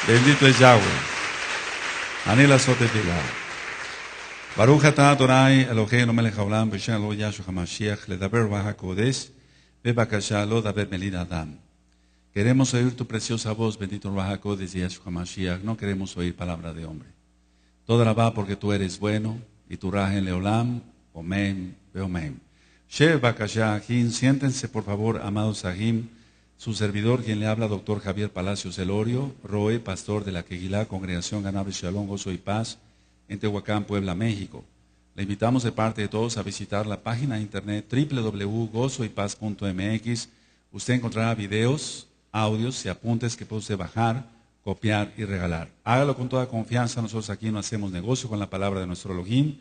Bendito es Yahweh. Anila Sotefila. Baruch atah Adonai Eloheinu melech haolam b'shem lo Yahshua HaMashiach ledaber b'hakodesh bebakasha lo daber melin adam. Queremos oír tu preciosa voz, bendito Ruach de Yahshua HaMashiach. No queremos oír palabra de hombre. Toda la va porque tú eres bueno y tu raja en leolam. Omen, beomen. Shev bakasha Ahim. Siéntense por favor, amados Ahim. Su servidor, quien le habla, doctor Javier Palacios Elorio, Roe, pastor de la Kehilá, Congregación Ganabe Shalom, Gozo y Paz, en Tehuacán, Puebla, México. Le invitamos de parte de todos a visitar la página de internet www.gozoypaz.mx. Usted encontrará videos, audios y apuntes que puede usted bajar, copiar y regalar. Hágalo con toda confianza. Nosotros aquí no hacemos negocio con la palabra de nuestro Elohim,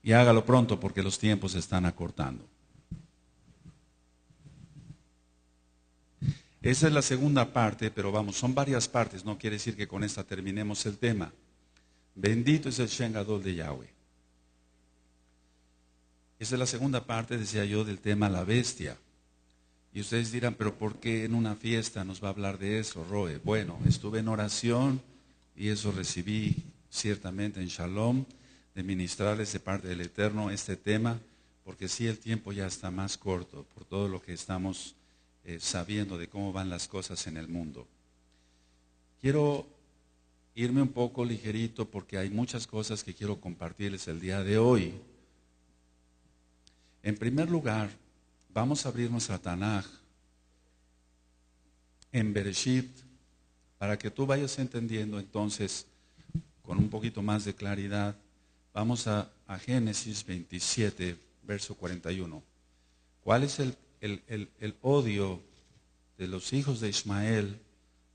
y hágalo pronto porque los tiempos se están acortando. Esa es la segunda parte, pero vamos, son varias partes, no quiere decir que con esta terminemos el tema. Bendito es el Shem Gadol de Yahweh. Esa es la segunda parte, decía yo, del tema la bestia. Y ustedes dirán, pero ¿por qué en una fiesta nos va a hablar de eso, Roe? Bueno, estuve en oración y eso recibí ciertamente en Shalom, de ministrarles de parte del Eterno este tema, porque sí el tiempo ya está más corto por todo lo que estamos sabiendo de cómo van las cosas en el mundo. Quiero irme un poco ligerito porque hay muchas cosas que quiero compartirles el día de hoy. En primer lugar, vamos a abrir nuestra Tanaj en Bereshit para que tú vayas entendiendo entonces con un poquito más de claridad. Vamos a Génesis 27, verso 41. ¿Cuál es el odio de los hijos de Ismael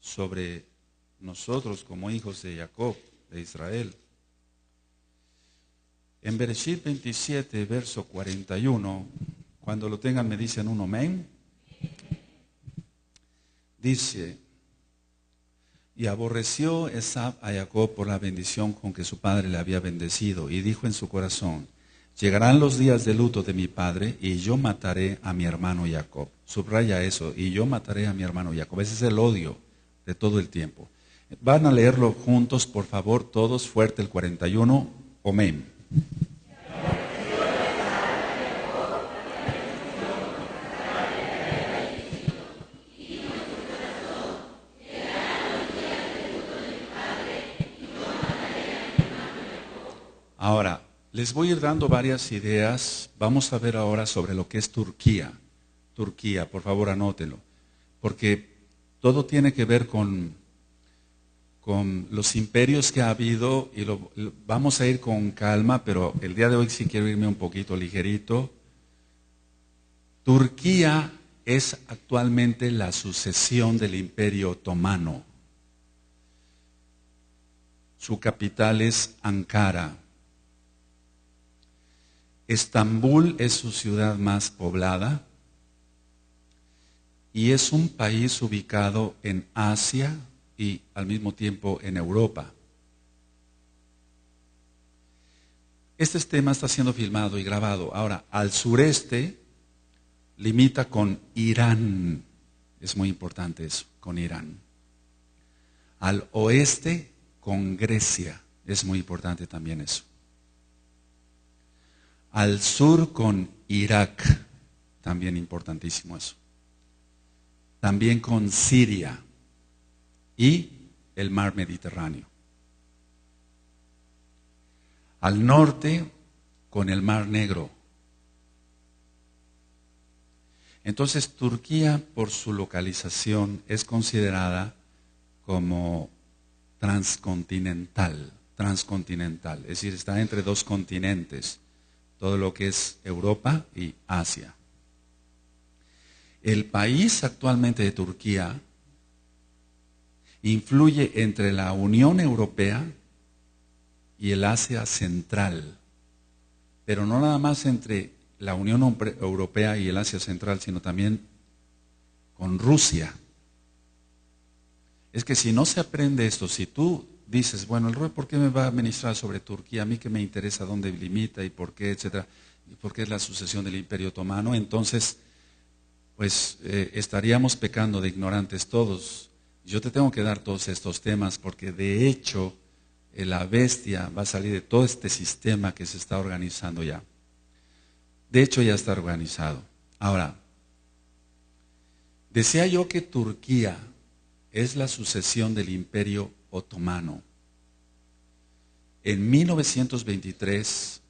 sobre nosotros como hijos de Jacob, de Israel? En Bereshit 27, verso 41, cuando lo tengan me dicen un amén. Dice: y aborreció Esab a Jacob por la bendición con que su padre le había bendecido, y dijo en su corazón: llegarán los días de luto de mi padre, y yo mataré a mi hermano Jacob. Subraya eso, y yo mataré a mi hermano Jacob. Ese es el odio de todo el tiempo. Van a leerlo juntos, por favor, todos, fuerte el 41, amén. Ahora, les voy a ir dando varias ideas. Vamos a ver ahora sobre lo que es Turquía. Turquía, por favor anótelo, porque todo tiene que ver con los imperios que ha habido y vamos a ir con calma, pero el día de hoy sí quiero irme un poquito ligerito. Turquía es actualmente la sucesión del Imperio Otomano. Su capital es Ankara. Estambul es su ciudad más poblada y es un país ubicado en Asia y al mismo tiempo en Europa. Este tema está siendo filmado y grabado. Ahora, al sureste limita con Irán. Es muy importante eso, con Irán. Al oeste con Grecia. Es muy importante también eso. Al sur con Irak, también importantísimo eso. También con Siria y el mar Mediterráneo. Al norte con el mar Negro. Entonces Turquía, por su localización, es considerada como transcontinental, es decir, está entre dos continentes. Todo lo que es Europa y Asia. El país actualmente de Turquía influye entre la Unión Europea y el Asia Central, pero no nada más entre la Unión Europea y el Asia Central, sino también con Rusia. Es que si no se aprende esto, si tú dices, bueno, el Roe, ¿por qué me va a ministrar sobre Turquía? A mí que me interesa dónde limita y por qué, etcétera, y por qué es la sucesión del Imperio Otomano. Entonces, pues estaríamos pecando de ignorantes todos, Yo te tengo que dar todos estos temas porque de hecho la bestia va a salir de todo este sistema que se está organizando ya. De hecho ya está organizado. Ahora, decía yo que Turquía es la sucesión del Imperio Otomano. En 1923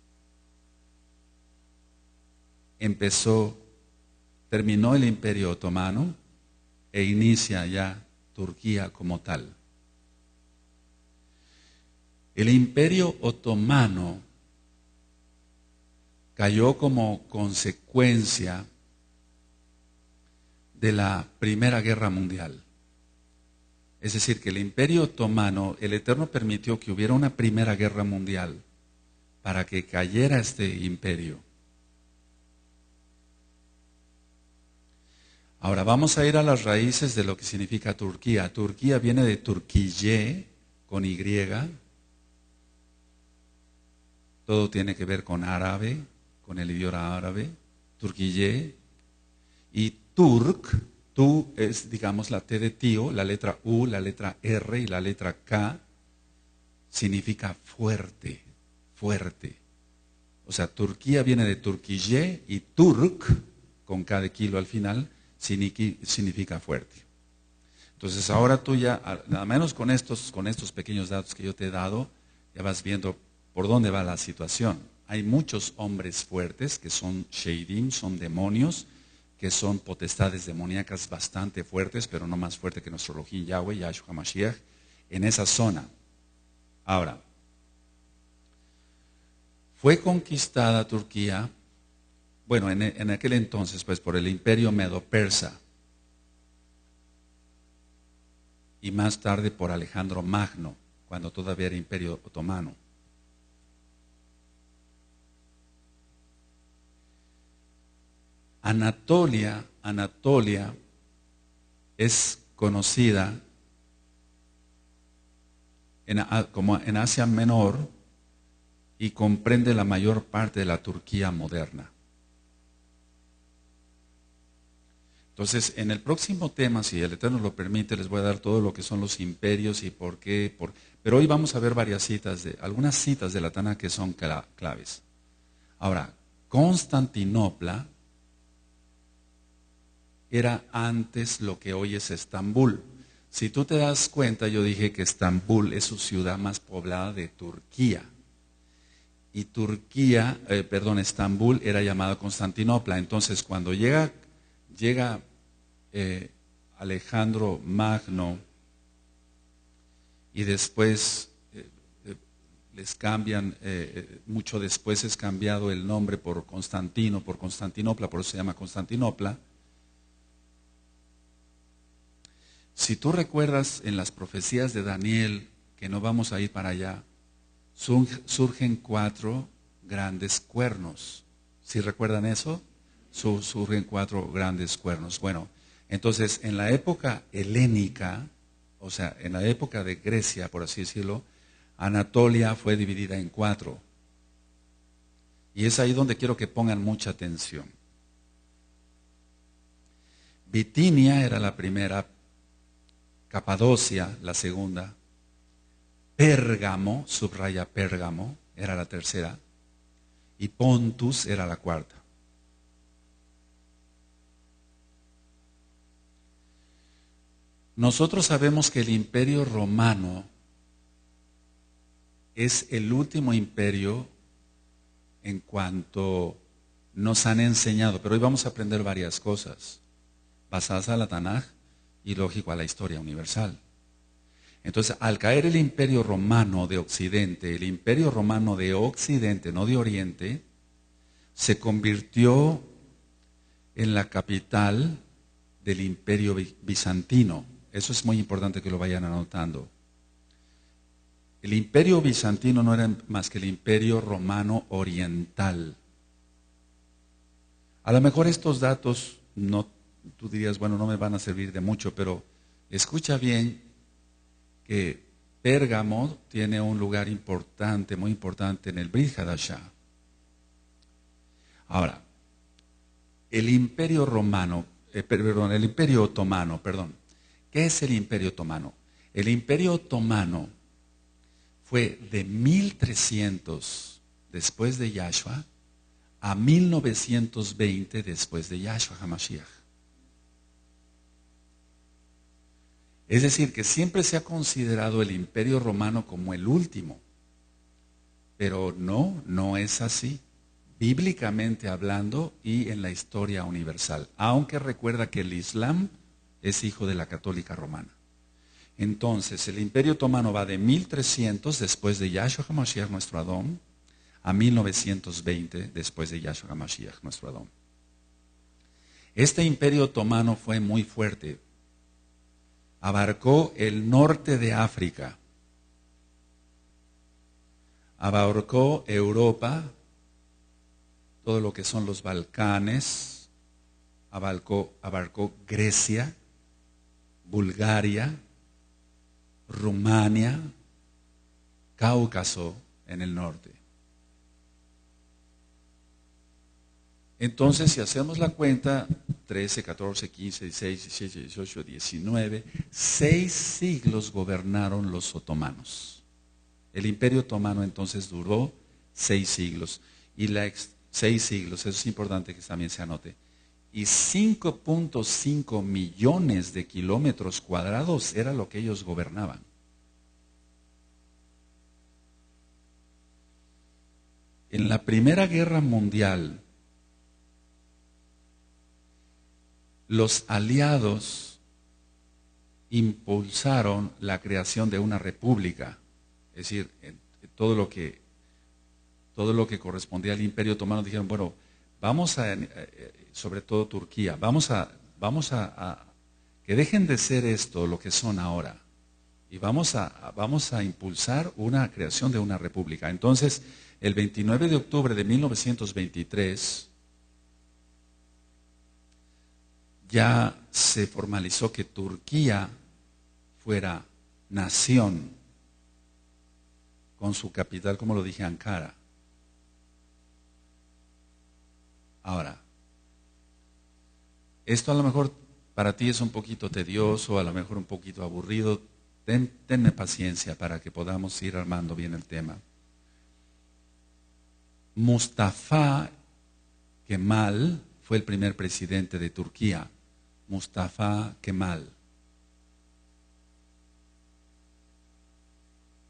terminó el Imperio Otomano e inicia ya Turquía como tal. El Imperio Otomano cayó como consecuencia de la Primera Guerra Mundial. Es decir, que el Imperio Otomano, el Eterno permitió que hubiera una Primera Guerra Mundial para que cayera este imperio. Ahora vamos a ir a las raíces de lo que significa Turquía. Turquía viene de Turquille, con Y. Todo tiene que ver con árabe, con el idioma árabe. Turquille. Y Turk, tú es, digamos, la T de tío, la letra U, la letra R y la letra K, significa fuerte, fuerte. O sea, Turquía viene de Turquille y Turk, con K de kilo al final, significa fuerte. Entonces ahora tú ya, nada menos con estos pequeños datos que yo te he dado, ya vas viendo por dónde va la situación. Hay muchos hombres fuertes que son sheidim, son demonios, que son potestades demoníacas bastante fuertes, pero no más fuerte que nuestro Elohim Yahweh, Yahshua HaMashiach, en esa zona. Ahora, fue conquistada Turquía, bueno, en aquel entonces, pues por el imperio medo-persa, y más tarde por Alejandro Magno, cuando todavía era imperio otomano. Anatolia es conocida como en Asia Menor y comprende la mayor parte de la Turquía moderna. Entonces, en el próximo tema, si el Eterno lo permite, les voy a dar todo lo que son los imperios y por qué. Pero hoy vamos a ver algunas citas de la Tanaj que son claves. Ahora, Constantinopla era antes lo que hoy es Estambul. Si tú te das cuenta, yo dije que Estambul es su ciudad más poblada de Turquía. Y Estambul era llamada Constantinopla. Entonces, cuando llega Alejandro Magno y después les cambian, mucho después es cambiado el nombre por Constantinopla, por eso se llama Constantinopla. Si tú recuerdas en las profecías de Daniel, que no vamos a ir para allá, surgen 4 grandes cuernos. ¿Sí recuerdan eso? Surgen 4 grandes cuernos. Bueno, entonces en la época helénica, o sea, en la época de Grecia, por así decirlo, Anatolia fue dividida en 4. Y es ahí donde quiero que pongan mucha atención. Bitinia era la primera, Capadocia la segunda, Pérgamo, subraya Pérgamo, era la tercera, y Pontus era la cuarta. Nosotros sabemos que el imperio romano es el último imperio en cuanto nos han enseñado, pero hoy vamos a aprender varias cosas basadas a la Tanaj y lógico a la historia universal. Entonces, al caer el imperio romano de Occidente, el imperio romano de Occidente, no de Oriente, se convirtió en la capital del imperio bizantino. Eso es muy importante que lo vayan anotando. El imperio bizantino no era más que el imperio romano oriental. A lo mejor estos datos, tú dirías, bueno, no me van a servir de mucho, pero escucha bien que Pérgamo tiene un lugar importante, muy importante en el Brit Hadashah. Ahora, el imperio otomano, ¿Qué es el Imperio Otomano? El Imperio Otomano fue de 1300 después de Yahshua a 1920 después de Yahshua HaMashiach. Es decir, que siempre se ha considerado el Imperio Romano como el último. Pero no es así. Bíblicamente hablando y en la historia universal. Aunque recuerda que el Islam es hijo de la Católica Romana. Entonces, el Imperio Otomano va de 1300 después de Yahshua HaMashiach, nuestro Adón, a 1920 después de Yahshua HaMashiach, nuestro Adón. Este Imperio Otomano fue muy fuerte. Abarcó el norte de África. Abarcó Europa, todo lo que son los Balcanes, abarcó Grecia, Bulgaria, Rumania, Cáucaso en el norte. Entonces, si hacemos la cuenta, 13, 14, 15, 16, 17, 18, 19, 6 siglos gobernaron los otomanos. El Imperio Otomano entonces duró 6 siglos. Y 6 siglos, eso es importante que también se anote. Y 5.5 millones de kilómetros cuadrados era lo que ellos gobernaban. En la Primera Guerra Mundial, los aliados impulsaron la creación de una república. Es decir, todo lo que correspondía al Imperio Otomano dijeron, bueno, vamos a, sobre todo Turquía, vamos a que dejen de ser esto lo que son ahora y vamos a impulsar una creación de una república. Entonces, el 29 de octubre de 1923 ya se formalizó que Turquía fuera nación con su capital, como lo dije, Ankara. Ahora, esto a lo mejor para ti es un poquito tedioso, a lo mejor un poquito aburrido. Tenme paciencia para que podamos ir armando bien el tema. Mustafa Kemal fue el primer presidente de Turquía. Mustafa Kemal.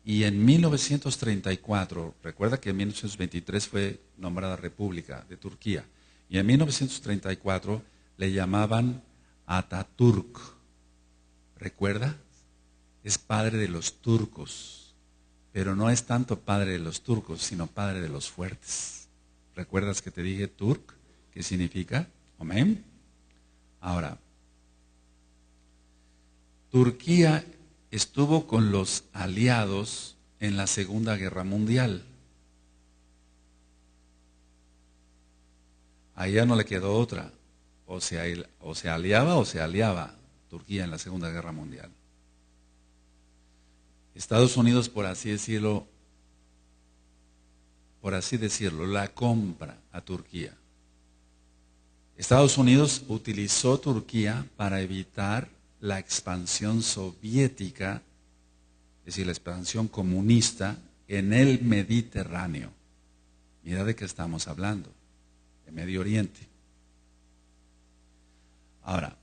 Y en 1934, recuerda que en 1923 fue nombrada República de Turquía, y en 1934 le llamaban Atatürk. ¿Recuerda? Es padre de los turcos, pero no es tanto padre de los turcos, sino padre de los fuertes. ¿Recuerdas que te dije Turk? ¿Qué significa? Amén. Ahora, Turquía estuvo con los aliados en la Segunda Guerra Mundial. A ella no le quedó otra. O se aliaba Turquía en la Segunda Guerra Mundial. Estados Unidos, por así decirlo, la compra a Turquía. Estados Unidos utilizó Turquía para evitar la expansión soviética, es decir, la expansión comunista en el Mediterráneo. Mira de qué estamos hablando, de Medio Oriente. Ahora,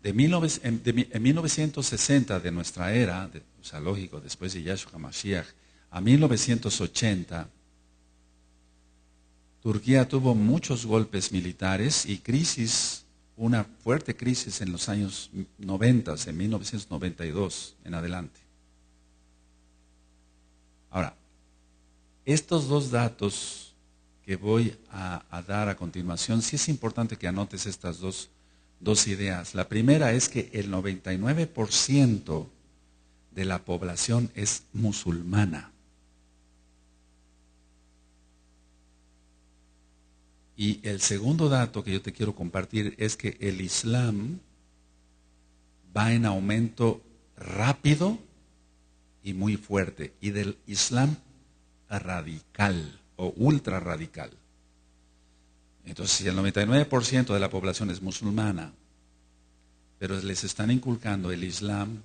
en 1960 de nuestra era, o sea, lógico, después de Yahshua HaMashiach, a 1980, Turquía tuvo muchos golpes militares y crisis, una fuerte crisis en los años 90, en 1992 en adelante. Ahora, estos dos datos que voy a dar a continuación, sí es importante que anotes estas dos ideas. La primera es que el 99% de la población es musulmana. Y el segundo dato que yo te quiero compartir es que el Islam va en aumento rápido y muy fuerte. Y del Islam radical o ultra radical. Entonces, si el 99% de la población es musulmana, pero les están inculcando el Islam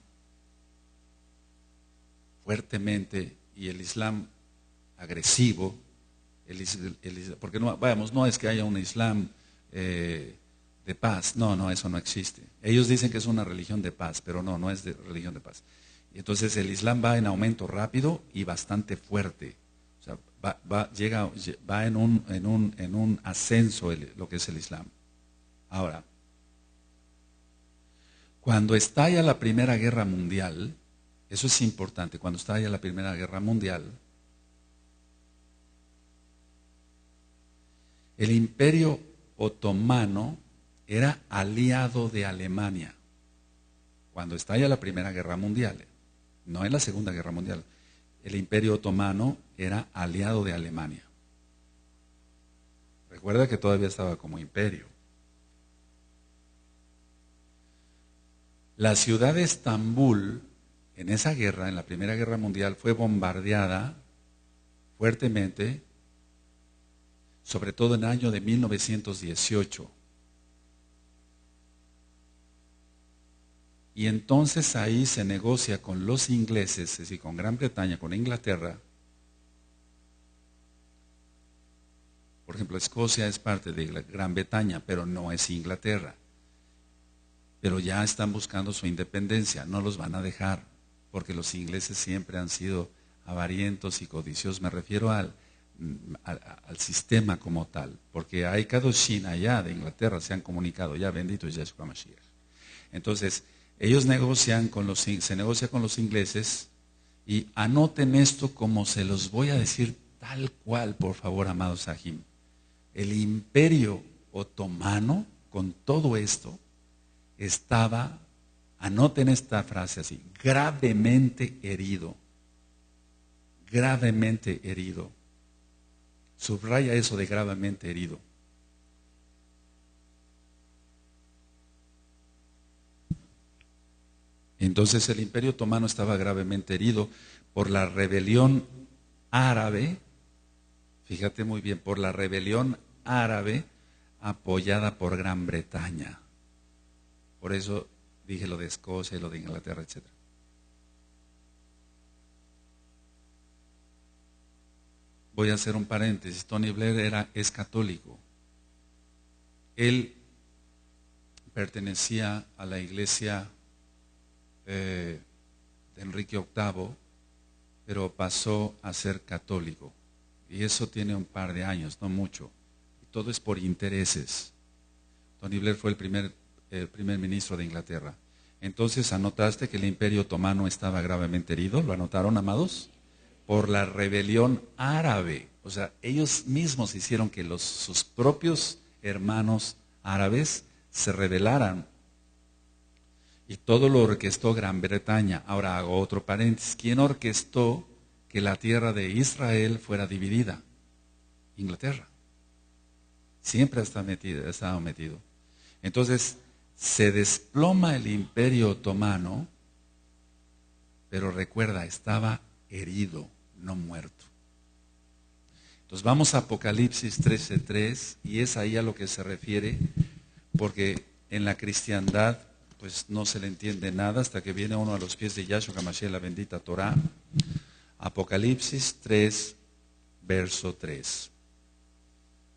fuertemente, y el Islam agresivo, porque no, vamos, no es que haya un Islam de paz, no, eso no existe. Ellos dicen que es una religión de paz, pero no es de religión de paz. Y entonces el Islam va en aumento rápido y bastante fuerte. O sea, va en un ascenso lo que es el Islam. Ahora, cuando estalla la Primera Guerra Mundial, eso es importante, cuando estalla la Primera Guerra Mundial, el Imperio Otomano era aliado de Alemania. Cuando estalla la Primera Guerra Mundial, no en la Segunda Guerra Mundial, el Imperio Otomano era aliado de Alemania. Recuerda que todavía estaba como imperio. La ciudad de Estambul, en esa guerra, en la Primera Guerra Mundial, fue bombardeada fuertemente, sobre todo en el año de 1918. Y entonces ahí se negocia con los ingleses, es decir, con Gran Bretaña, con Inglaterra. Por ejemplo, Escocia es parte de Gran Bretaña, pero no es Inglaterra. Pero ya están buscando su independencia, no los van a dejar, porque los ingleses siempre han sido avarientos y codiciosos. Me refiero al sistema como tal, porque hay Kadoshin allá de Inglaterra, se han comunicado, ya bendito es Yeshua Mashiach. Entonces, ellos se negocia con los ingleses, y anoten esto como se los voy a decir tal cual, por favor, amados Sahim. El Imperio Otomano, con todo esto, estaba, anoten esta frase así, gravemente herido. Gravemente herido. Subraya eso de gravemente herido. Entonces el Imperio Otomano estaba gravemente herido por la rebelión árabe, fíjate muy bien, por la rebelión árabe apoyada por Gran Bretaña. Por eso dije lo de Escocia y lo de Inglaterra, etc. Voy a hacer un paréntesis. Tony Blair es católico. Él pertenecía a la iglesia de Enrique VIII, pero pasó a ser católico. Y eso tiene un par de años, no mucho. Y todo es por intereses. Tony Blair fue el primer ministro de Inglaterra. Entonces, ¿anotaste que el Imperio Otomano estaba gravemente herido? ¿Lo anotaron, amados? Por la rebelión árabe. O sea, ellos mismos hicieron que sus propios hermanos árabes se rebelaran. Y todo lo orquestó Gran Bretaña. Ahora hago otro paréntesis. ¿Quién orquestó que la tierra de Israel fuera dividida? Inglaterra. Siempre ha estado metido. Entonces, se desploma el Imperio Otomano, pero recuerda, estaba herido, no muerto. Entonces vamos a Apocalipsis 13:3, y es ahí a lo que se refiere, porque en la cristiandad pues no se le entiende nada hasta que viene uno a los pies de Yahshua HaMashiach, la bendita Torah. Apocalipsis 3, verso 3.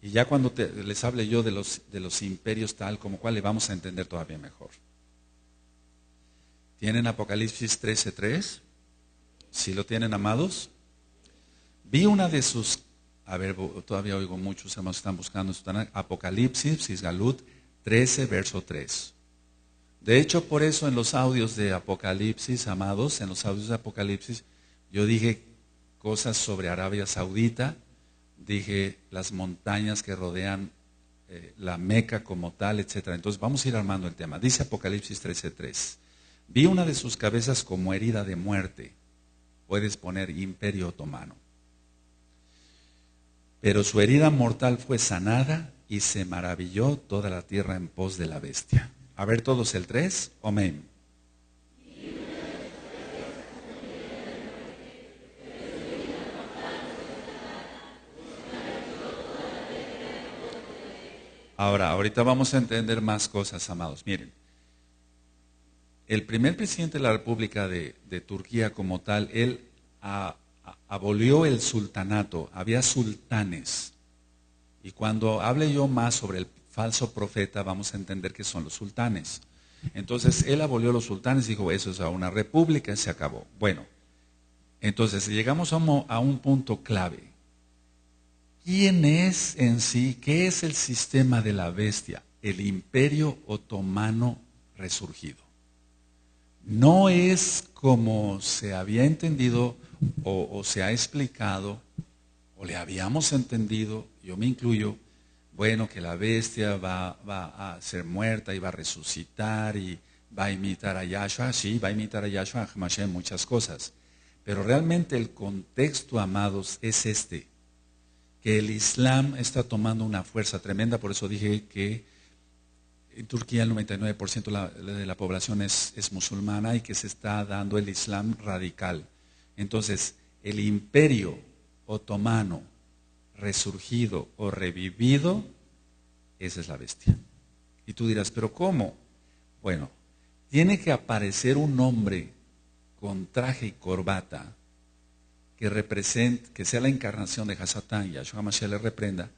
Y ya cuando les hable yo de los imperios tal como cual, le vamos a entender todavía mejor. ¿Tienen Apocalipsis 13:3? ¿Sí lo tienen, amados? Vi una de sus, todavía oigo muchos hermanos que están buscando, Apocalipsis, Sisgalut 13, verso 3. De hecho, por eso en los audios de Apocalipsis, amados, en los audios de Apocalipsis, yo dije cosas sobre Arabia Saudita, dije las montañas que rodean la Meca como tal, etc. Entonces vamos a ir armando el tema. Dice Apocalipsis 13:3. Vi una de sus cabezas como herida de muerte. Puedes poner Imperio Otomano. Pero su herida mortal fue sanada y se maravilló toda la tierra en pos de la bestia. A ver todos el 3, amén. Ahora, ahorita vamos a entender más cosas, amados. Miren, el primer presidente de la República de Turquía como tal, él abolió el sultanato, había sultanes. Y cuando hable yo más sobre el falso profeta, vamos a entender que son los sultanes. Entonces, él abolió los sultanes y dijo, eso es una república, se acabó. Bueno, entonces llegamos a un punto clave. ¿Quién es en sí? ¿Qué es el sistema de la bestia? El Imperio Otomano resurgido. No es como se había entendido o se ha explicado o le habíamos entendido, yo me incluyo, bueno, que la bestia va a ser muerta y va a resucitar y va a imitar a Yahshua, sí, va a imitar a Yahshua, a Hamashiach, muchas cosas. Pero realmente el contexto, amados, es este, que el Islam está tomando una fuerza tremenda, por eso dije que en Turquía el 99% de la población es musulmana y que se está dando el Islam radical. Entonces, el imperio otomano resurgido o revivido, esa es la bestia. Y tú dirás, ¿pero cómo? Bueno, tiene que aparecer un hombre con traje y corbata que represente, que sea la encarnación de Hasatán, Yahshua Mashiach le reprenda,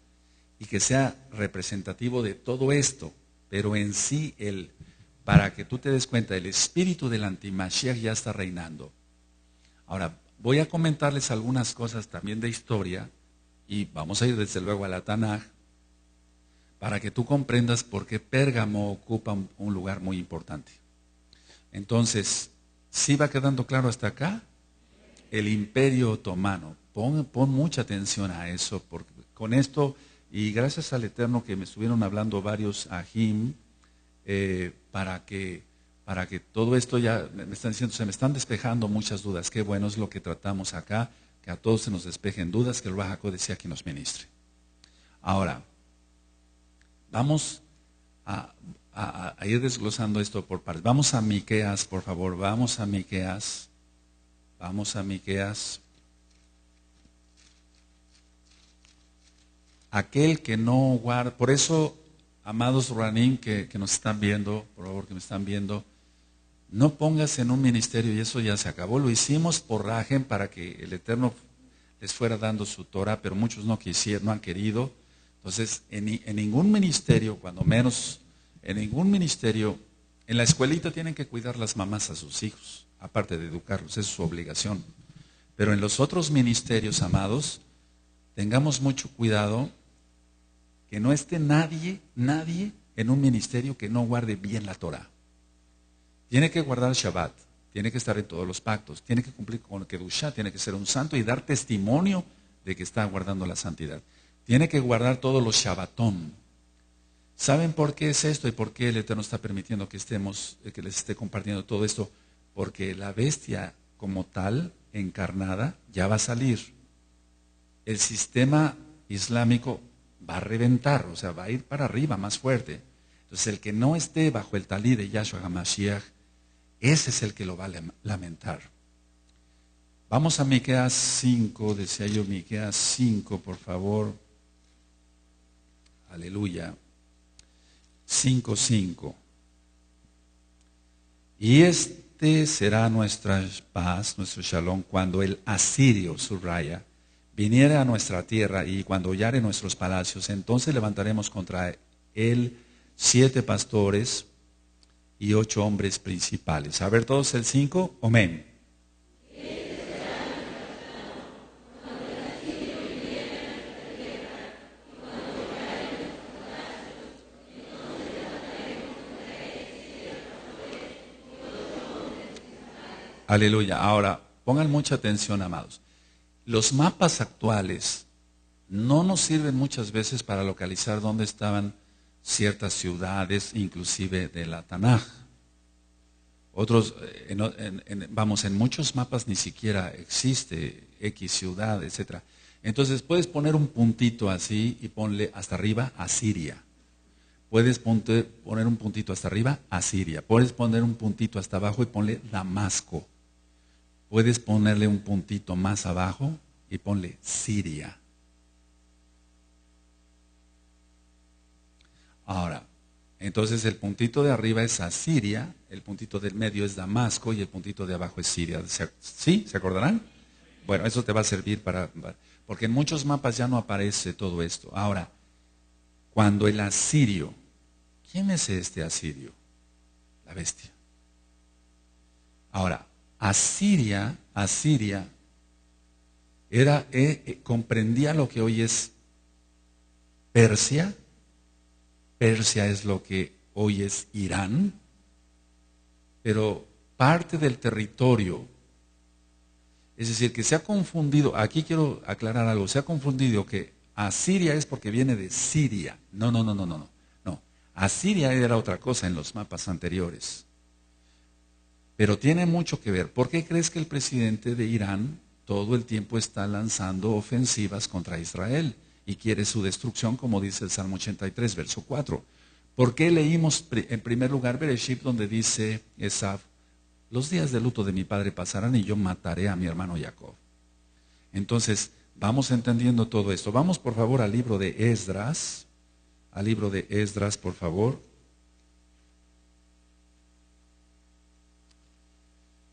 y que sea representativo de todo esto, pero en sí, para que tú te des cuenta, el espíritu del antimashiach ya está reinando. Ahora, voy a comentarles algunas cosas también de historia, y vamos a ir desde luego a la Tanaj, para que tú comprendas por qué Pérgamo ocupa un lugar muy importante. Entonces, ¿sí va quedando claro hasta acá? El Imperio Otomano. Pon mucha atención a eso, porque con esto, y gracias al Eterno que me estuvieron hablando varios ajim, para que todo esto ya, me están diciendo, se me están despejando muchas dudas. Qué bueno es lo que tratamos acá, que a todos se nos despejen dudas, que el Ruach HaKodesh sea quien nos ministre. Ahora, vamos a ir desglosando esto por partes. Vamos a Miqueas, por favor, vamos a Miqueas. Vamos a Miqueas. Aquel que no guarda, por eso, amados Ruanim que nos están viendo, por favor que me están viendo, no pongas en un ministerio, y eso ya se acabó, lo hicimos por Rajem para que el Eterno les fuera dando su Torah, pero muchos no quisieron, no han querido. Entonces, en ningún ministerio, cuando menos, en ningún ministerio, en la escuelita tienen que cuidar las mamás a sus hijos, aparte de educarlos, es su obligación. Pero en los otros ministerios, amados, tengamos mucho cuidado que no esté nadie en un ministerio que no guarde bien la Torah. Tiene que guardar Shabbat, tiene que estar en todos los pactos, tiene que cumplir con el Kedushá, tiene que ser un santo y dar testimonio de que está guardando la santidad. Tiene que guardar todos los Shabbatón. ¿Saben por qué es esto y por qué el Eterno está permitiendo que les esté compartiendo todo esto? Porque la bestia como tal, encarnada, ya va a salir. El sistema islámico va a reventar, o sea, va a ir para arriba más fuerte. Entonces, el que no esté bajo el talí de Yahshua HaMashiach, ese es el que lo va a lamentar. Vamos a Miqueas 5, decía yo, Miqueas 5, por favor. Aleluya. 5:5. Y este será nuestra paz, nuestro shalom, cuando el asirio, subraya, viniera a nuestra tierra y cuando hollare nuestros palacios, entonces levantaremos contra él 7 pastores y 8 hombres principales. A ver todos el 5, amén. Aleluya. Ahora, pongan mucha atención, amados. Los mapas actuales no nos sirven muchas veces para localizar dónde estaban ciertas ciudades, inclusive de la Tanaj. Otros, en muchos mapas ni siquiera existe X ciudad, etc. Entonces puedes poner un puntito así y ponle hasta arriba Asiria. Puedes poner un puntito hasta arriba Asiria. Puedes poner un puntito hasta abajo y ponle Damasco. Puedes ponerle un puntito más abajo y ponle Siria. Ahora, entonces el puntito de arriba es Asiria, el puntito del medio es Damasco y el puntito de abajo es Siria. ¿Sí? ¿Se acordarán? Bueno, eso te va a servir porque en muchos mapas ya no aparece todo esto. Ahora, cuando el asirio, ¿quién es este asirio? La bestia. Ahora, Asiria comprendía lo que hoy es Persia. Persia es lo que hoy es Irán, pero parte del territorio, es decir, que se ha confundido, aquí quiero aclarar algo, se ha confundido que Asiria es porque viene de Siria. No. Asiria era otra cosa en los mapas anteriores. Pero tiene mucho que ver. ¿Por qué crees que el presidente de Irán todo el tiempo está lanzando ofensivas contra Israel y quiere su destrucción, como dice el Salmo 83, verso 4? ¿Por qué leímos en primer lugar Bereshit, donde dice Esaf, los días de luto de mi padre pasarán y yo mataré a mi hermano Jacob? Entonces, vamos entendiendo todo esto. Vamos por favor al libro de Esdras, por favor.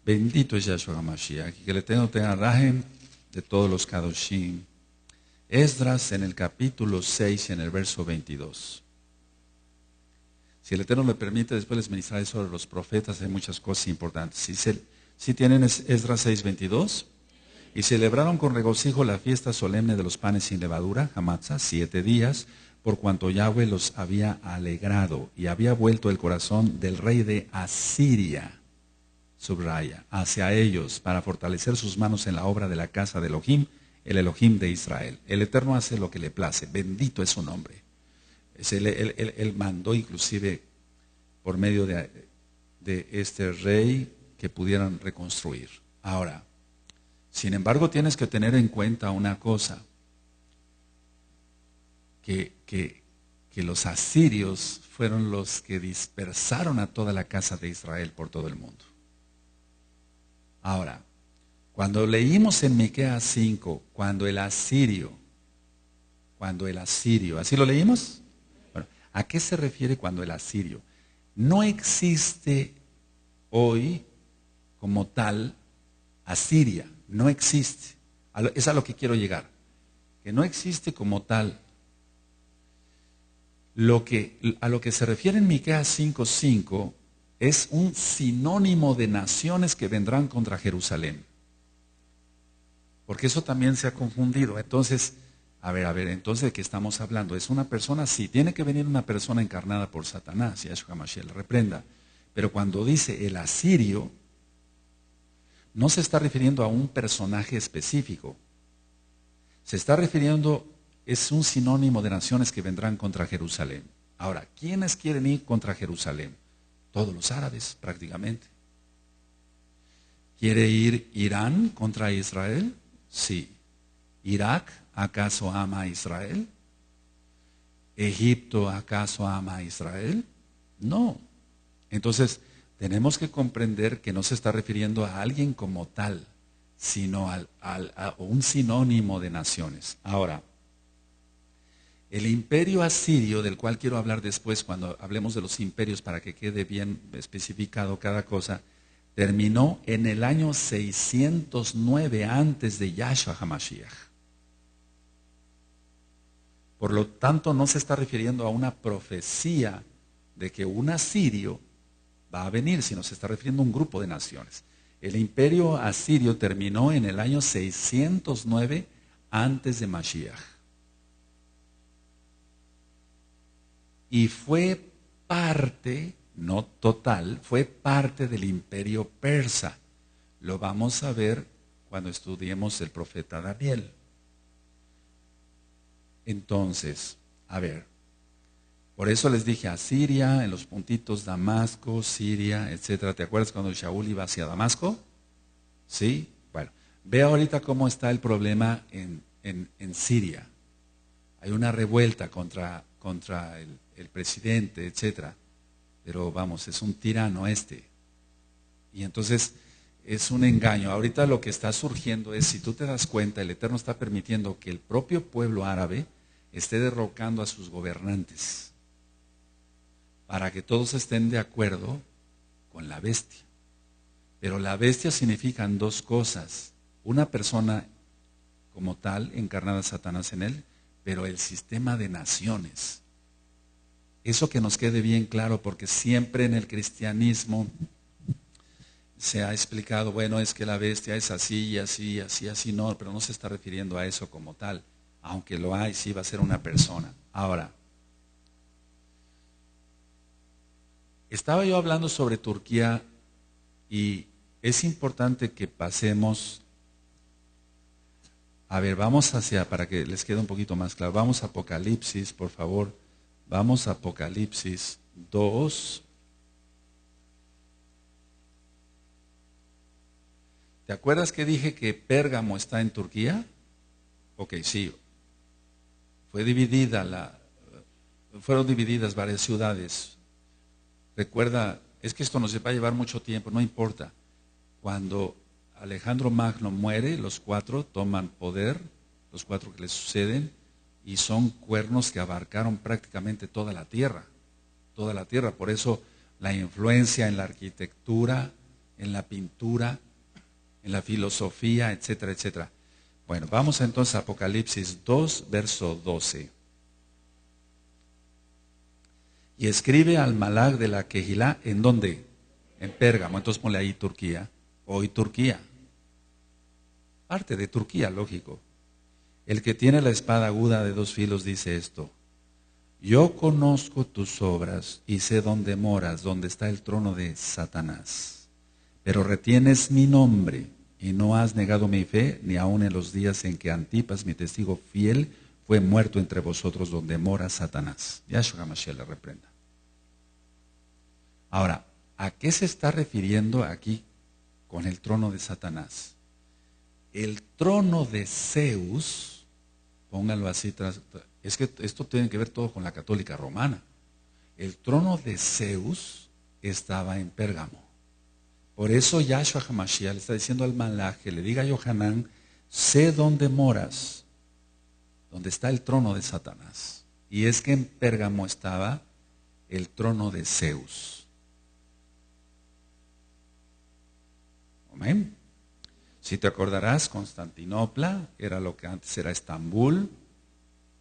Bendito es Yahshua HaMashiach, que el Eterno tenga rajem de todos los Kadoshim. Esdras en el capítulo 6, en el verso 22. Si el Eterno le permite, después les ministraré sobre los profetas, hay muchas cosas importantes. Si tienen Esdras 6, 22. Y celebraron con regocijo la fiesta solemne de los panes sin levadura, Hamatzah, 7 días, por cuanto Yahweh los había alegrado y había vuelto el corazón del rey de Asiria, subraya, hacia ellos, para fortalecer sus manos en la obra de la casa de Elohim, el Elohim de Israel. El Eterno hace lo que le place, bendito es su nombre. Él mandó inclusive por medio de este rey que pudieran reconstruir. Ahora, sin embargo, tienes que tener en cuenta una cosa, que los asirios fueron los que dispersaron a toda la casa de Israel por todo el mundo. Ahora, cuando leímos en Miqueas 5, cuando el asirio, ¿así lo leímos? Bueno, ¿a qué se refiere cuando el asirio? No existe hoy como tal Asiria, no existe. Es a lo que quiero llegar, que no existe como tal. A lo que se refiere en Miqueas 5:5 es un sinónimo de naciones que vendrán contra Jerusalén. Porque eso también se ha confundido. Entonces, entonces ¿de qué estamos hablando? ¿Es una persona? Sí, tiene que venir una persona encarnada por Satanás, y Yahshua HaMashiach le reprenda. Pero cuando dice el asirio, no se está refiriendo a un personaje específico. Se está refiriendo, es un sinónimo de naciones que vendrán contra Jerusalén. Ahora, ¿quiénes quieren ir contra Jerusalén? Todos los árabes, prácticamente. ¿Quiere ir Irán contra Israel? Sí. ¿Irak acaso ama a Israel? ¿Egipto acaso ama a Israel? No. Entonces, tenemos que comprender que no se está refiriendo a alguien como tal, sino a un sinónimo de naciones. Ahora, el imperio asirio, del cual quiero hablar después cuando hablemos de los imperios para que quede bien especificado cada cosa, terminó en el año 609 antes de Yahshua HaMashiach. Por lo tanto, no se está refiriendo a una profecía de que un asirio va a venir, sino se está refiriendo a un grupo de naciones. El imperio asirio terminó en el año 609 antes de Mashiach. Y fue parte, no total, fue parte del imperio persa. Lo vamos a ver cuando estudiemos el profeta Daniel. Entonces, por eso les dije Asiria, en los puntitos Damasco, Siria, etcétera. ¿Te acuerdas cuando Shaul iba hacia Damasco? ¿Sí? Bueno, ve ahorita cómo está el problema en Siria. Hay una revuelta contra el presidente, etcétera. Pero vamos, es un tirano este. Y entonces es un engaño. Ahorita lo que está surgiendo es, si tú te das cuenta, el Eterno está permitiendo que el propio pueblo árabe esté derrocando a sus gobernantes, para que todos estén de acuerdo con la bestia. Pero la bestia significan dos cosas. Una persona como tal, encarnada Satanás en él, pero el sistema de naciones. Eso que nos quede bien claro, porque siempre en el cristianismo se ha explicado, bueno, es que la bestia es así y así y así, así, no, pero no se está refiriendo a eso como tal. Aunque lo hay, sí va a ser una persona. Ahora, estaba yo hablando sobre Turquía y es importante que pasemos, a ver, vamos para que les quede un poquito más claro, vamos a Apocalipsis, por favor, vamos a Apocalipsis 2. ¿Te acuerdas que dije que Pérgamo está en Turquía? Ok, sí. Fueron divididas varias ciudades. Recuerda, es que esto nos va a llevar mucho tiempo, no importa. Cuando Alejandro Magno muere, los 4 toman poder, los 4 que le suceden, y son cuernos que abarcaron prácticamente toda la tierra. Toda la tierra. Por eso la influencia en la arquitectura, en la pintura, en la filosofía, etcétera, etcétera. Bueno, vamos entonces a Apocalipsis 2, verso 12. Y escribe al Malach de la Quejilá, ¿en dónde? En Pérgamo. Entonces ponle ahí Turquía. Hoy Turquía. Parte de Turquía, lógico. El que tiene la espada aguda de 2 filos dice esto: yo conozco tus obras y sé dónde moras, donde está el trono de Satanás. Pero retienes mi nombre y no has negado mi fe, ni aun en los días en que Antipas, mi testigo fiel, fue muerto entre vosotros, donde mora Satanás. Yahshua HaMashiach le reprenda. Ahora, ¿a qué se está refiriendo aquí con el trono de Satanás? El trono de Zeus, póngalo así, es que esto tiene que ver todo con la católica romana. El trono de Zeus estaba en Pérgamo. Por eso Yahshua HaMashiach le está diciendo al Malach que le diga a Yohanan: sé dónde moras, donde está el trono de Satanás. Y es que en Pérgamo estaba el trono de Zeus. Amén. Si te acordarás, Constantinopla era lo que antes era Estambul.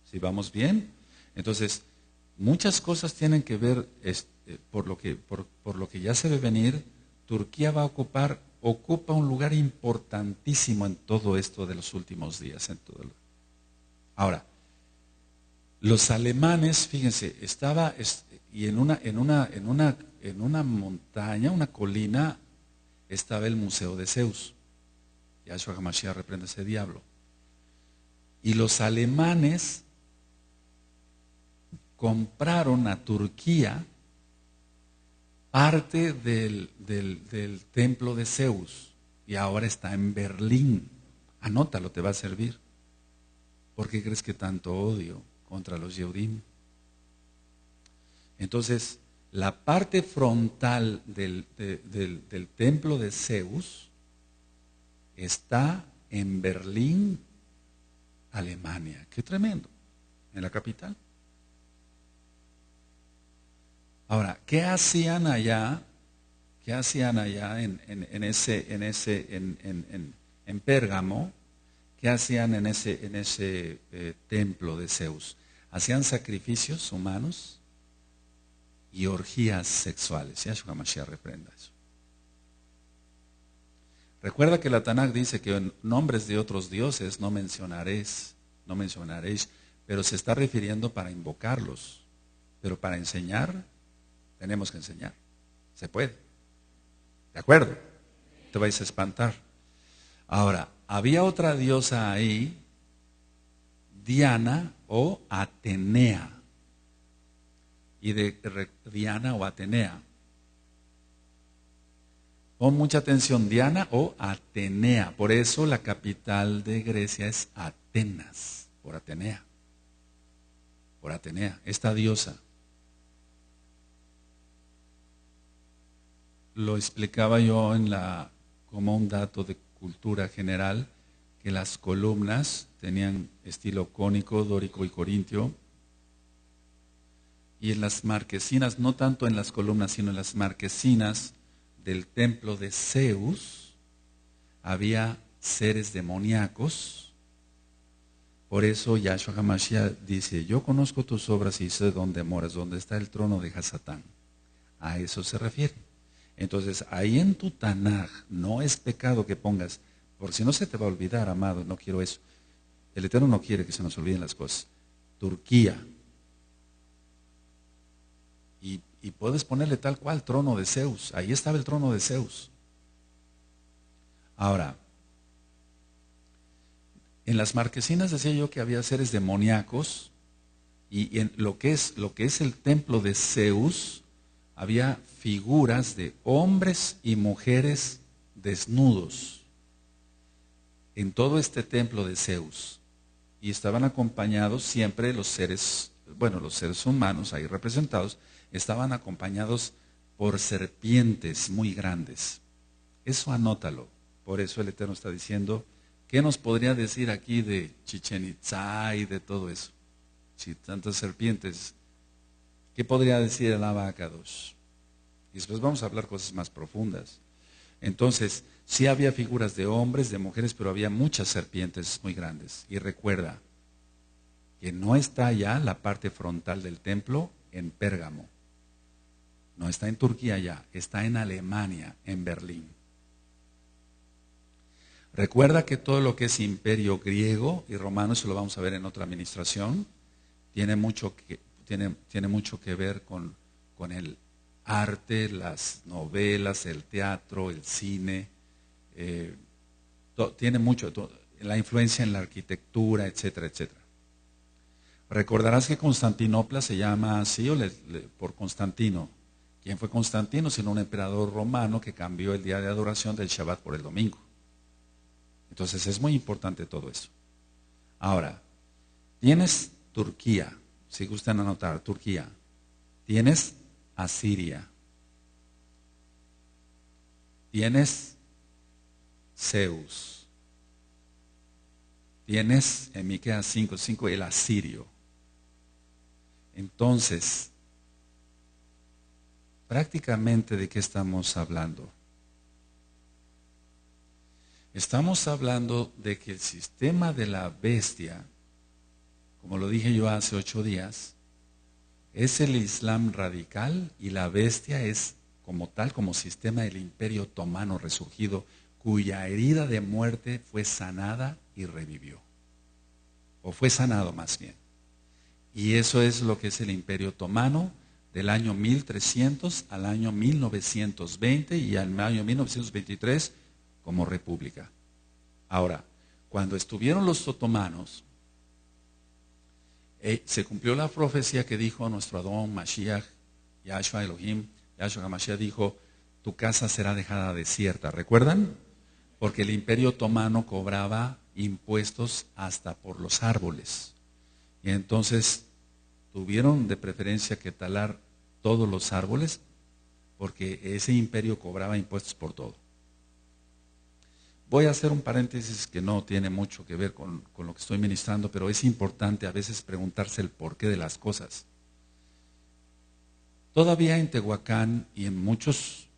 Si vamos bien. Entonces, muchas cosas tienen que ver, por lo que ya se ve venir. Turquía ocupa un lugar importantísimo en todo esto de los últimos días. Ahora, los alemanes, fíjense, y en una montaña, una colina, estaba el Museo de Zeus. Yahshua HaMashiach reprende ese diablo. Y los alemanes compraron a Turquía parte del templo de Zeus, y ahora está en Berlín. Anótalo, te va a servir. ¿Por qué crees que tanto odio contra los Yehudim? Entonces, la parte frontal del templo de Zeus está en Berlín, Alemania. Qué tremendo, en la capital. Ahora, ¿qué hacían allá? ¿Qué hacían allá en Pérgamo? ¿Qué hacían en ese templo de Zeus? Hacían sacrificios humanos y orgías sexuales. Yahshua HaMashiach reprenda eso. Recuerda que la Tanakh dice que en nombres de otros dioses no mencionaréis, pero se está refiriendo para invocarlos. Pero para enseñar, tenemos que enseñar. Se puede. ¿De acuerdo? Te vais a espantar. Ahora, había otra diosa ahí, Diana o Atenea. Y de Diana o Atenea. Pon mucha atención, Diana o Atenea. Por eso la capital de Grecia es Atenas, por Atenea. Por Atenea, esta diosa. Lo explicaba yo como un dato de cultura general, que las columnas tenían estilo cónico, dórico y corintio. Y en las marquesinas, no tanto en las columnas, sino en las marquesinas, del templo de Zeus había seres demoníacos. Por eso Yahshua HaMashiach dice, yo conozco tus obras y sé dónde moras, dónde está el trono de Hasatán. A eso se refiere. Entonces, ahí en tu Tanaj no es pecado que pongas, porque si no se te va a olvidar, amado, no quiero eso. El Eterno no quiere que se nos olviden las cosas. Turquía. Y puedes ponerle tal cual, trono de Zeus. Ahí estaba el trono de Zeus. Ahora, en las marquesinas decía yo que había seres demoníacos, y en lo que es el templo de Zeus, había figuras de hombres y mujeres desnudos en todo este templo de Zeus. Y estaban acompañados siempre los seres humanos ahí representados, estaban acompañados por serpientes muy grandes. Eso anótalo. Por eso el Eterno está diciendo, ¿qué nos podría decir aquí de Chichén Itzá y de todo eso? Si tantas serpientes, ¿qué podría decir el Abacados? Y después vamos a hablar cosas más profundas. Entonces, sí había figuras de hombres, de mujeres, pero había muchas serpientes muy grandes. Y recuerda que no está ya la parte frontal del templo en Pérgamo. No está en Turquía ya, está en Alemania, en Berlín. Recuerda que todo lo que es imperio griego y romano, eso lo vamos a ver en otra administración, tiene mucho que ver con el arte, las novelas, el teatro, el cine, tiene mucho, la influencia en la arquitectura, etcétera, etcétera. Recordarás que Constantinopla se llama así por Constantino. ¿Quién fue Constantino? Sino un emperador romano que cambió el día de adoración del Shabbat por el domingo. Entonces es muy importante todo eso. Ahora, tienes Turquía, si gustan anotar, Turquía. Tienes Asiria. Tienes Zeus. Tienes en Miqueas 5:5 el asirio. Entonces, prácticamente ¿de qué estamos hablando? Estamos hablando de que el sistema de la bestia, como lo dije yo hace 8 días, es el Islam radical y la bestia es como tal, como sistema del Imperio Otomano resurgido, cuya herida de muerte fue sanada y revivió. O fue sanado más bien. Y eso es lo que es el Imperio Otomano del año 1300 al año 1920 y al año 1923 como república. Ahora, cuando estuvieron los otomanos, se cumplió la profecía que dijo nuestro Adón, Mashiach, Yahshua Elohim, Yahshua HaMashiach dijo, tu casa será dejada desierta. ¿Recuerdan? Porque el Imperio Otomano cobraba impuestos hasta por los árboles. Y entonces tuvieron de preferencia que talar todos los árboles, porque ese imperio cobraba impuestos por todo. Voy a hacer un paréntesis que no tiene mucho que ver con lo que estoy ministrando, pero es importante a veces preguntarse el porqué de las cosas. Todavía en Tehuacán y en muchas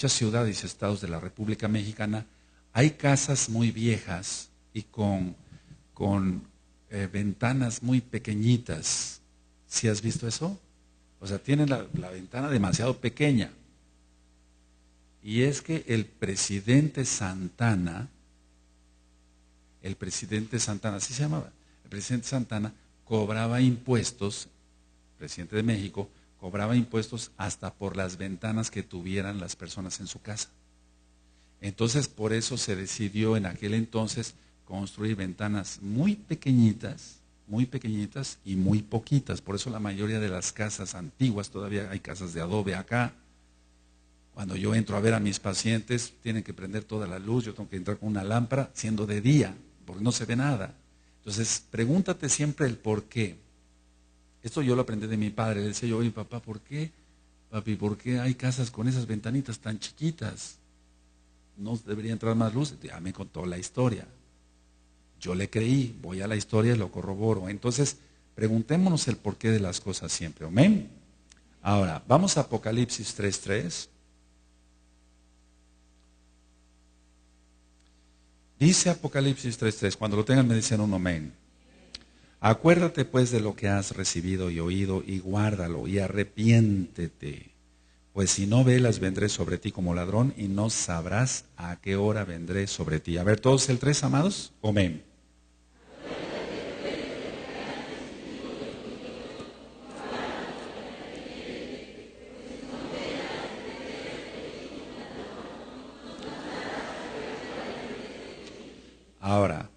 ciudades y estados de la República Mexicana hay casas muy viejas y con ventanas muy pequeñitas. ¿Sí has visto eso? O sea, tienen la ventana demasiado pequeña. Y es que el presidente Santana, así se llamaba, el presidente Santana cobraba impuestos, presidente de México, cobraba impuestos hasta por las ventanas que tuvieran las personas en su casa. Entonces, por eso se decidió en aquel entonces construir ventanas muy pequeñitas y muy poquitas. Por eso la mayoría de las casas antiguas, todavía hay casas de adobe acá. Cuando yo entro a ver a mis pacientes, tienen que prender toda la luz, yo tengo que entrar con una lámpara, siendo de día, porque no se ve nada. Entonces, pregúntate siempre el por qué. Esto yo lo aprendí de mi padre. Le decía yo, oye papá, ¿por qué? Papi, ¿por qué hay casas con esas ventanitas tan chiquitas? ¿No debería entrar más luz? Ya me contó la historia. Yo le creí, voy a la historia y lo corroboro. Entonces, preguntémonos el porqué de las cosas siempre. ¿Amén? Ahora, vamos a Apocalipsis 3:3. Dice Apocalipsis 3:3, cuando lo tengan me dicen un amén. Acuérdate pues de lo que has recibido y oído y guárdalo y arrepiéntete. Pues si no velas vendré sobre ti como ladrón y no sabrás a qué hora vendré sobre ti. A ver, todos el 3, amados. Amén. Ahora,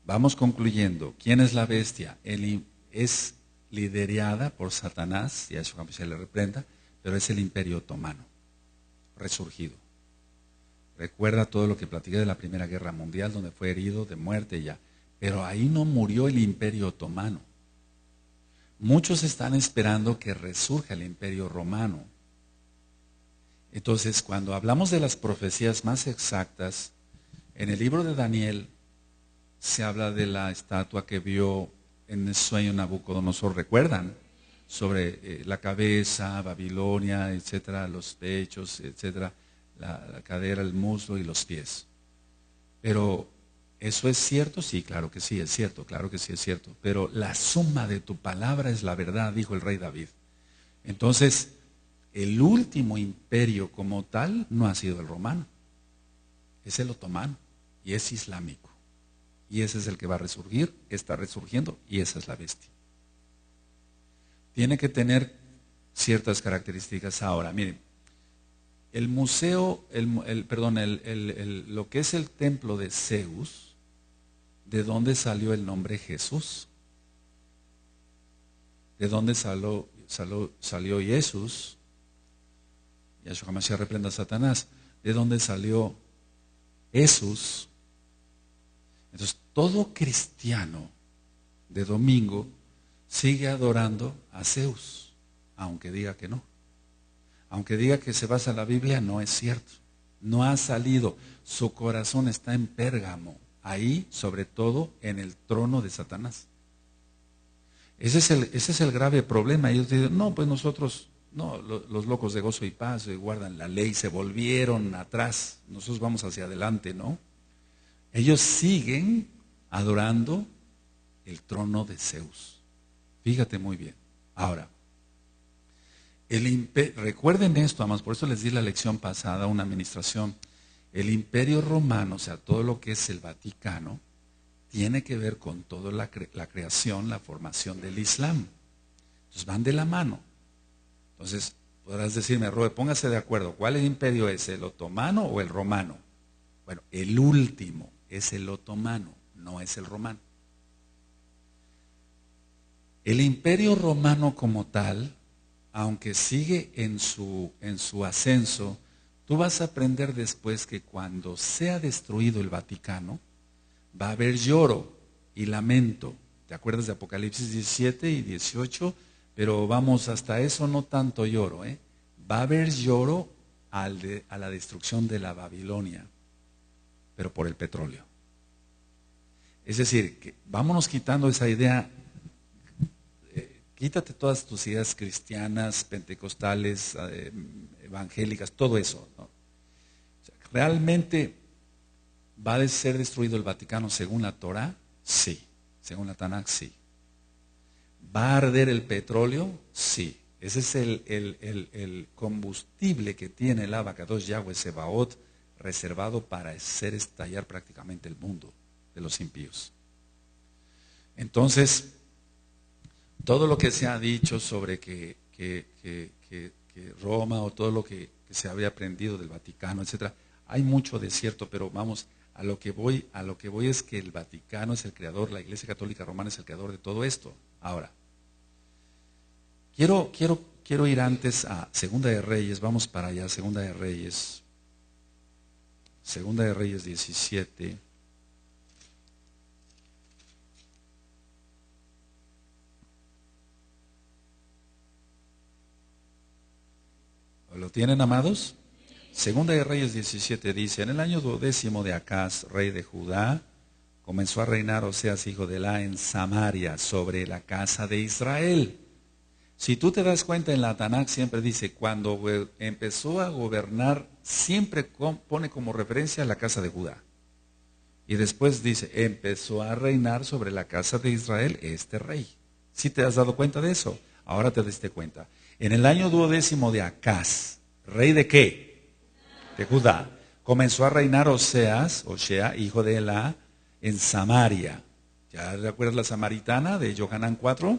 vamos concluyendo. ¿Quién es la bestia? Es liderada por Satanás, y a eso se le reprenda, pero es el Imperio Otomano, resurgido. Recuerda todo lo que platiqué de la Primera Guerra Mundial, donde fue herido de muerte ya. Pero ahí no murió el Imperio Otomano. Muchos están esperando que resurja el Imperio Romano. Entonces, cuando hablamos de las profecías más exactas, en el libro de Daniel se habla de la estatua que vio en el sueño Nabucodonosor, ¿recuerdan? Sobre la cabeza, Babilonia, etcétera, los pechos, etcétera, la cadera, el muslo y los pies. Pero, ¿eso es cierto? Sí, claro que sí, es cierto, claro que sí es cierto. Pero la suma de tu palabra es la verdad, dijo el rey David. Entonces, el último imperio como tal no ha sido el romano, es el otomano y es islámico. Y ese es el que va a resurgir, está resurgiendo, y esa es la bestia. Tiene que tener ciertas características. Ahora, miren, el museo, lo que es el templo de Zeus, ¿de dónde salió el nombre Jesús? ¿De dónde salió Jesús? Yahshua Hamashiach reprenda a Satanás. ¿De dónde salió Jesús? Entonces, todo cristiano de domingo sigue adorando a Zeus, aunque diga que no. Aunque diga que se basa en la Biblia, no es cierto. No ha salido. Su corazón está en Pérgamo, ahí, sobre todo, en el trono de Satanás. Ese es el grave problema. Ellos dicen, no, pues nosotros, no, los locos de gozo y paz guardan la ley, se volvieron atrás. Nosotros vamos hacia adelante, ¿no? Ellos siguen adorando el trono de Zeus. Fíjate muy bien. Ahora, recuerden esto, amados, por eso les di la lección pasada, una administración. El Imperio Romano, o sea, todo lo que es el Vaticano, tiene que ver con toda la creación, la formación del Islam. Entonces van de la mano. Entonces, podrás decirme, Robe, póngase de acuerdo, ¿cuál imperio es, el otomano o el romano? Bueno, el último es el otomano, no es el romano. El Imperio Romano como tal, aunque sigue en su ascenso, tú vas a aprender después que cuando sea destruido el Vaticano, va a haber lloro y lamento. ¿Te acuerdas de Apocalipsis 17 y 18? Pero vamos, hasta eso no tanto lloro. Va a haber lloro a la destrucción de la Babilonia, pero por el petróleo. Es decir, que vámonos quitando esa idea. Quítate todas tus ideas cristianas, pentecostales, evangélicas, todo eso, ¿no? O sea, ¿realmente va a ser destruido el Vaticano según la Torah? Sí. Según la Tanakh, sí. ¿Va a arder el petróleo? Sí. Ese es el combustible que tiene el Abacadosh Yahweh Sebaot reservado para hacer estallar prácticamente el mundo de los impíos. Entonces, todo lo que se ha dicho sobre que Roma o todo lo que se había aprendido del Vaticano, etcétera, hay mucho de cierto, pero vamos, a lo que voy es que el Vaticano es el creador, la Iglesia Católica Romana es el creador de todo esto. Ahora, quiero ir antes a Segunda de Reyes, vamos para allá, Segunda de Reyes 17. ¿Lo tienen, amados? Segunda de Reyes 17 dice, en el año 12 de Acaz, rey de Judá, comenzó a reinar Oseas, hijo de Elá, en Samaria, sobre la casa de Israel. Si tú te das cuenta, en la Tanakh siempre dice, cuando empezó a gobernar, siempre pone como referencia a la casa de Judá. Y después dice, empezó a reinar sobre la casa de Israel este rey. ¿Sí te has dado cuenta de eso? Ahora te diste cuenta. En el año 12º de Acaz, ¿rey de qué? De Judá. Comenzó a reinar Osea, hijo de Elá, en Samaria. ¿Ya recuerdas la samaritana de Johanán 4?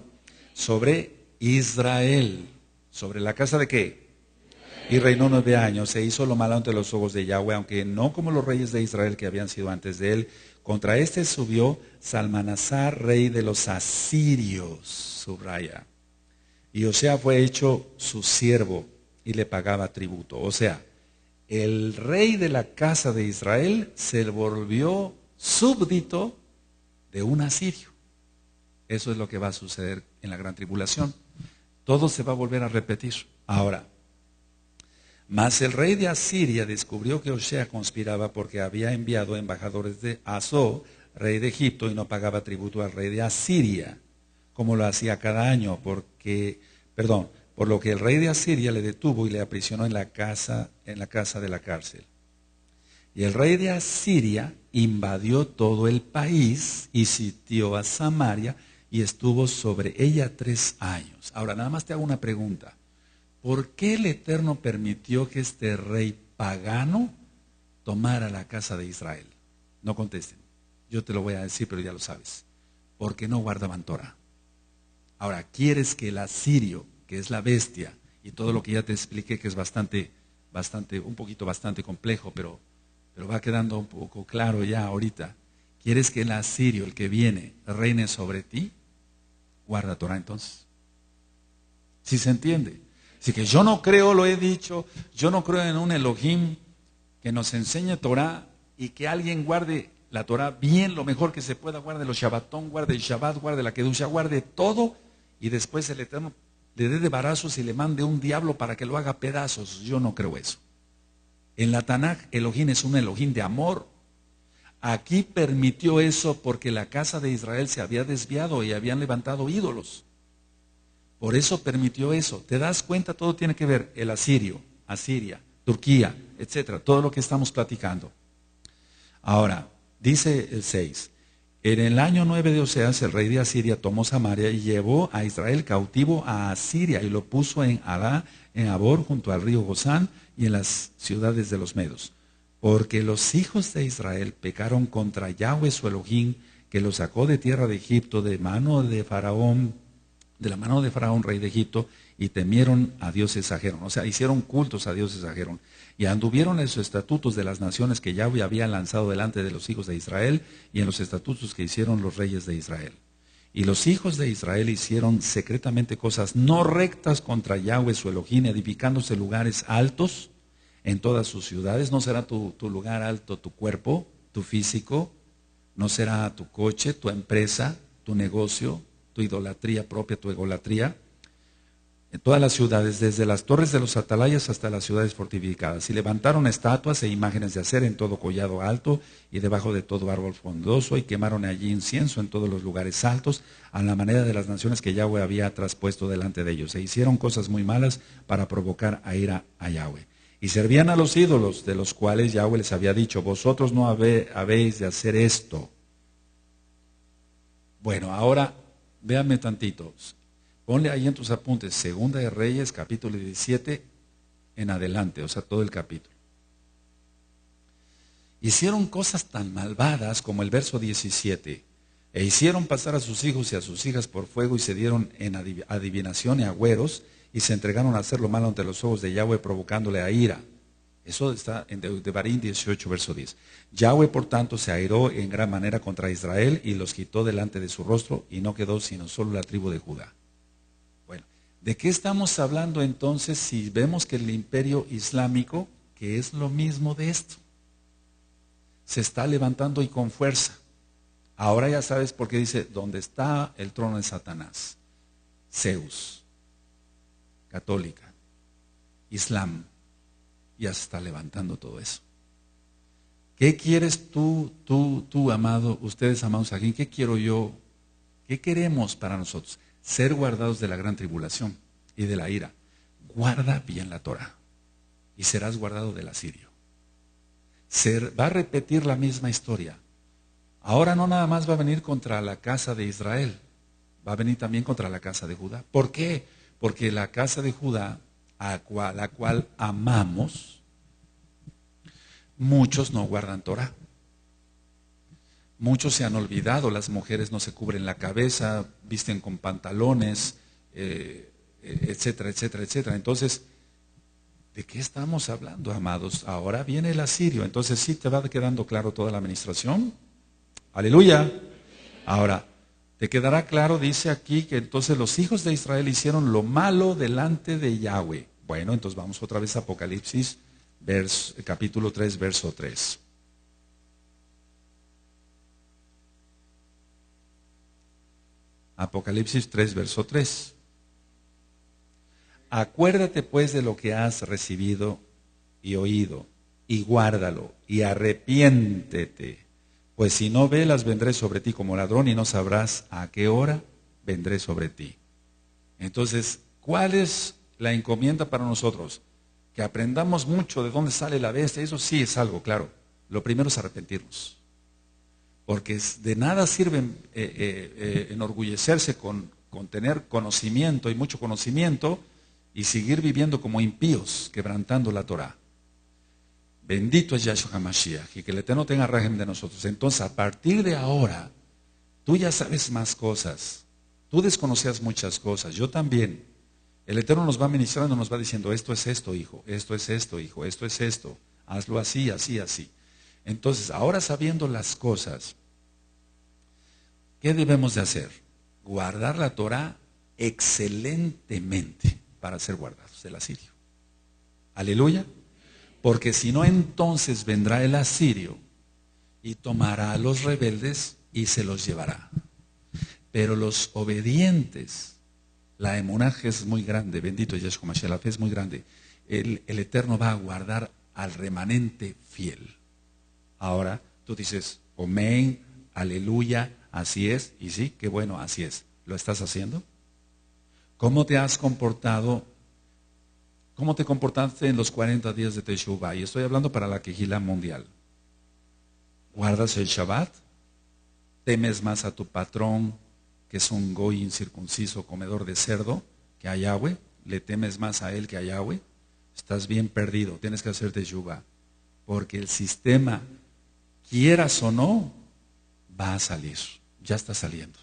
Sobre Israel. ¿Sobre la casa de qué? Y reinó 9 años, se hizo lo malo ante los ojos de Yahweh, aunque no como los reyes de Israel que habían sido antes de él. Contra este subió Salmanasar, rey de los asirios, subraya. Y Osea fue hecho su siervo y le pagaba tributo. O sea, el rey de la casa de Israel se volvió súbdito de un asirio. Eso es lo que va a suceder en la gran tribulación. Todo se va a volver a repetir. Ahora, mas el rey de Asiria descubrió que Osea conspiraba porque había enviado embajadores de Asó, rey de Egipto, y no pagaba tributo al rey de Asiria, como lo hacía cada año, por lo que el rey de Asiria le detuvo y le aprisionó en la casa de la cárcel. Y el rey de Asiria invadió todo el país y sitió a Samaria y estuvo sobre ella 3 años. Ahora, nada más te hago una pregunta. ¿Por qué el Eterno permitió que este rey pagano tomara la casa de Israel? No contesten. Yo te lo voy a decir, pero ya lo sabes. Porque no guardaban Torah. Ahora, ¿quieres que el asirio, que es la bestia, y todo lo que ya te expliqué, que es bastante complejo, pero va quedando un poco claro ya ahorita? ¿Quieres que el asirio, el que viene, reine sobre ti? Guarda Torah entonces. ¿Sí se entiende? Así que yo no creo, lo he dicho, yo no creo en un Elohim que nos enseñe Torah y que alguien guarde la Torah bien, lo mejor que se pueda, guarde los Shabbatón, guarde el Shabbat, guarde la Kedusha, guarde todo, y después el Eterno le dé de barazos y le mande un diablo para que lo haga pedazos. Yo no creo eso. En la Tanakh, Elohim es un Elohim de amor. Aquí permitió eso porque la casa de Israel se había desviado y habían levantado ídolos. Por eso permitió eso. ¿Te das cuenta? Todo tiene que ver. El asirio, Asiria, Turquía, etcétera. Todo lo que estamos platicando. Ahora, dice el 6. En el año 9 de Oseas, el rey de Asiria tomó Samaria y llevó a Israel cautivo a Asiria y lo puso en Adá, en Abor, junto al río Gozán y en las ciudades de los Medos. Porque los hijos de Israel pecaron contra Yahweh su Elohim, que los sacó de tierra de Egipto, de la mano de Faraón, rey de Egipto, y temieron a dioses ajenos. O sea, hicieron cultos a dioses ajenos. Y anduvieron en los estatutos de las naciones que Yahweh había lanzado delante de los hijos de Israel, y en los estatutos que hicieron los reyes de Israel. Y los hijos de Israel hicieron secretamente cosas no rectas contra Yahweh su Elohim, edificándose lugares altos en todas sus ciudades. No será tu lugar alto tu cuerpo, tu físico, no será tu coche, tu empresa, tu negocio, tu idolatría propia, tu egolatría. En todas las ciudades, desde las torres de los atalayas hasta las ciudades fortificadas. Y levantaron estatuas e imágenes de acera en todo collado alto y debajo de todo árbol frondoso, y quemaron allí incienso en todos los lugares altos, a la manera de las naciones que Yahweh había traspuesto delante de ellos. E hicieron cosas muy malas para provocar a ira a Yahweh. Y servían a los ídolos, de los cuales Yahweh les había dicho: vosotros no habéis de hacer esto. Bueno, ahora véanme tantito. Ponle ahí en tus apuntes, Segunda de Reyes, capítulo 17, en adelante, o sea, todo el capítulo. Hicieron cosas tan malvadas como el verso 17. E hicieron pasar a sus hijos y a sus hijas por fuego, y se dieron en adivinación y agüeros, y se entregaron a hacer lo malo ante los ojos de Yahweh, provocándole a ira. Eso está en Devarim 18, verso 10. Yahweh, por tanto, se airó en gran manera contra Israel, y los quitó delante de su rostro, y no quedó sino solo la tribu de Judá. Bueno, ¿de qué estamos hablando entonces si vemos que el imperio islámico, que es lo mismo de esto, se está levantando y con fuerza? Ahora ya sabes por qué dice: donde está el trono de Satanás, Zeus, católica, Islam, ya se está levantando todo eso. ¿Qué quieres tú, amado, ustedes amados aquí? ¿Qué quiero yo? ¿Qué queremos para nosotros? Ser guardados de la gran tribulación. y de la ira. Guarda bien la Torah y serás guardado del asirio. Va a repetir la misma historia. Ahora no nada más va a venir contra la casa de Israel, va a venir también contra la casa de Judá. ¿Por qué? Porque la casa de Judá, a la cual amamos, muchos no guardan Torah. Muchos se han olvidado, las mujeres no se cubren la cabeza, visten con pantalones, etcétera, etcétera, etcétera. Entonces, ¿de qué estamos hablando, amados? Ahora viene el asirio. Entonces, ¿sí te va quedando claro toda la administración? Aleluya. Ahora, te quedará claro, dice aquí, que entonces los hijos de Israel hicieron lo malo delante de Yahweh. Bueno, entonces vamos otra vez a Apocalipsis, capítulo 3, verso 3. Apocalipsis 3, verso 3. Acuérdate pues de lo que has recibido y oído, y guárdalo, y arrepiéntete. Pues si no velas, vendré sobre ti como ladrón, y no sabrás a qué hora vendré sobre ti. Entonces, ¿cuál es la encomienda para nosotros? Que aprendamos mucho de dónde sale la bestia. Eso sí es algo, claro. Lo primero es arrepentirnos. Porque de nada sirve enorgullecerse con tener conocimiento y mucho conocimiento y seguir viviendo como impíos, quebrantando la Torah. Bendito es Yahshua HaMashiach, y que el Eterno tenga régimen de nosotros. Entonces, a partir de ahora, tú ya sabes más cosas. Tú desconocías muchas cosas, yo también. El Eterno nos va ministrando, nos va diciendo, esto es esto, hijo, esto es esto, hijo, esto es esto. Hazlo así, así, así. Entonces, ahora sabiendo las cosas, ¿qué debemos de hacer? Guardar la Torah excelentemente para ser guardados del asirio. Aleluya. Porque si no, entonces vendrá el asirio y tomará a los rebeldes y se los llevará. Pero los obedientes, la emuná es muy grande, bendito Yeshua Mashiach, la fe es muy grande. El Eterno va a guardar al remanente fiel. Ahora tú dices, amén, aleluya, así es, y sí, qué bueno, así es. ¿Lo estás haciendo? ¿Cómo te has comportado? ¿Cómo te comportaste en los 40 días de Teshuvah? Y estoy hablando para la Quejilá mundial. ¿Guardas el Shabbat? ¿Temes más a tu patrón, que es un goy incircunciso, comedor de cerdo, que a Yahweh? ¿Le temes más a él que a Yahweh? Estás bien perdido, tienes que hacer Teshuvah. Porque el sistema, quieras o no, va a salir. Ya está saliendo.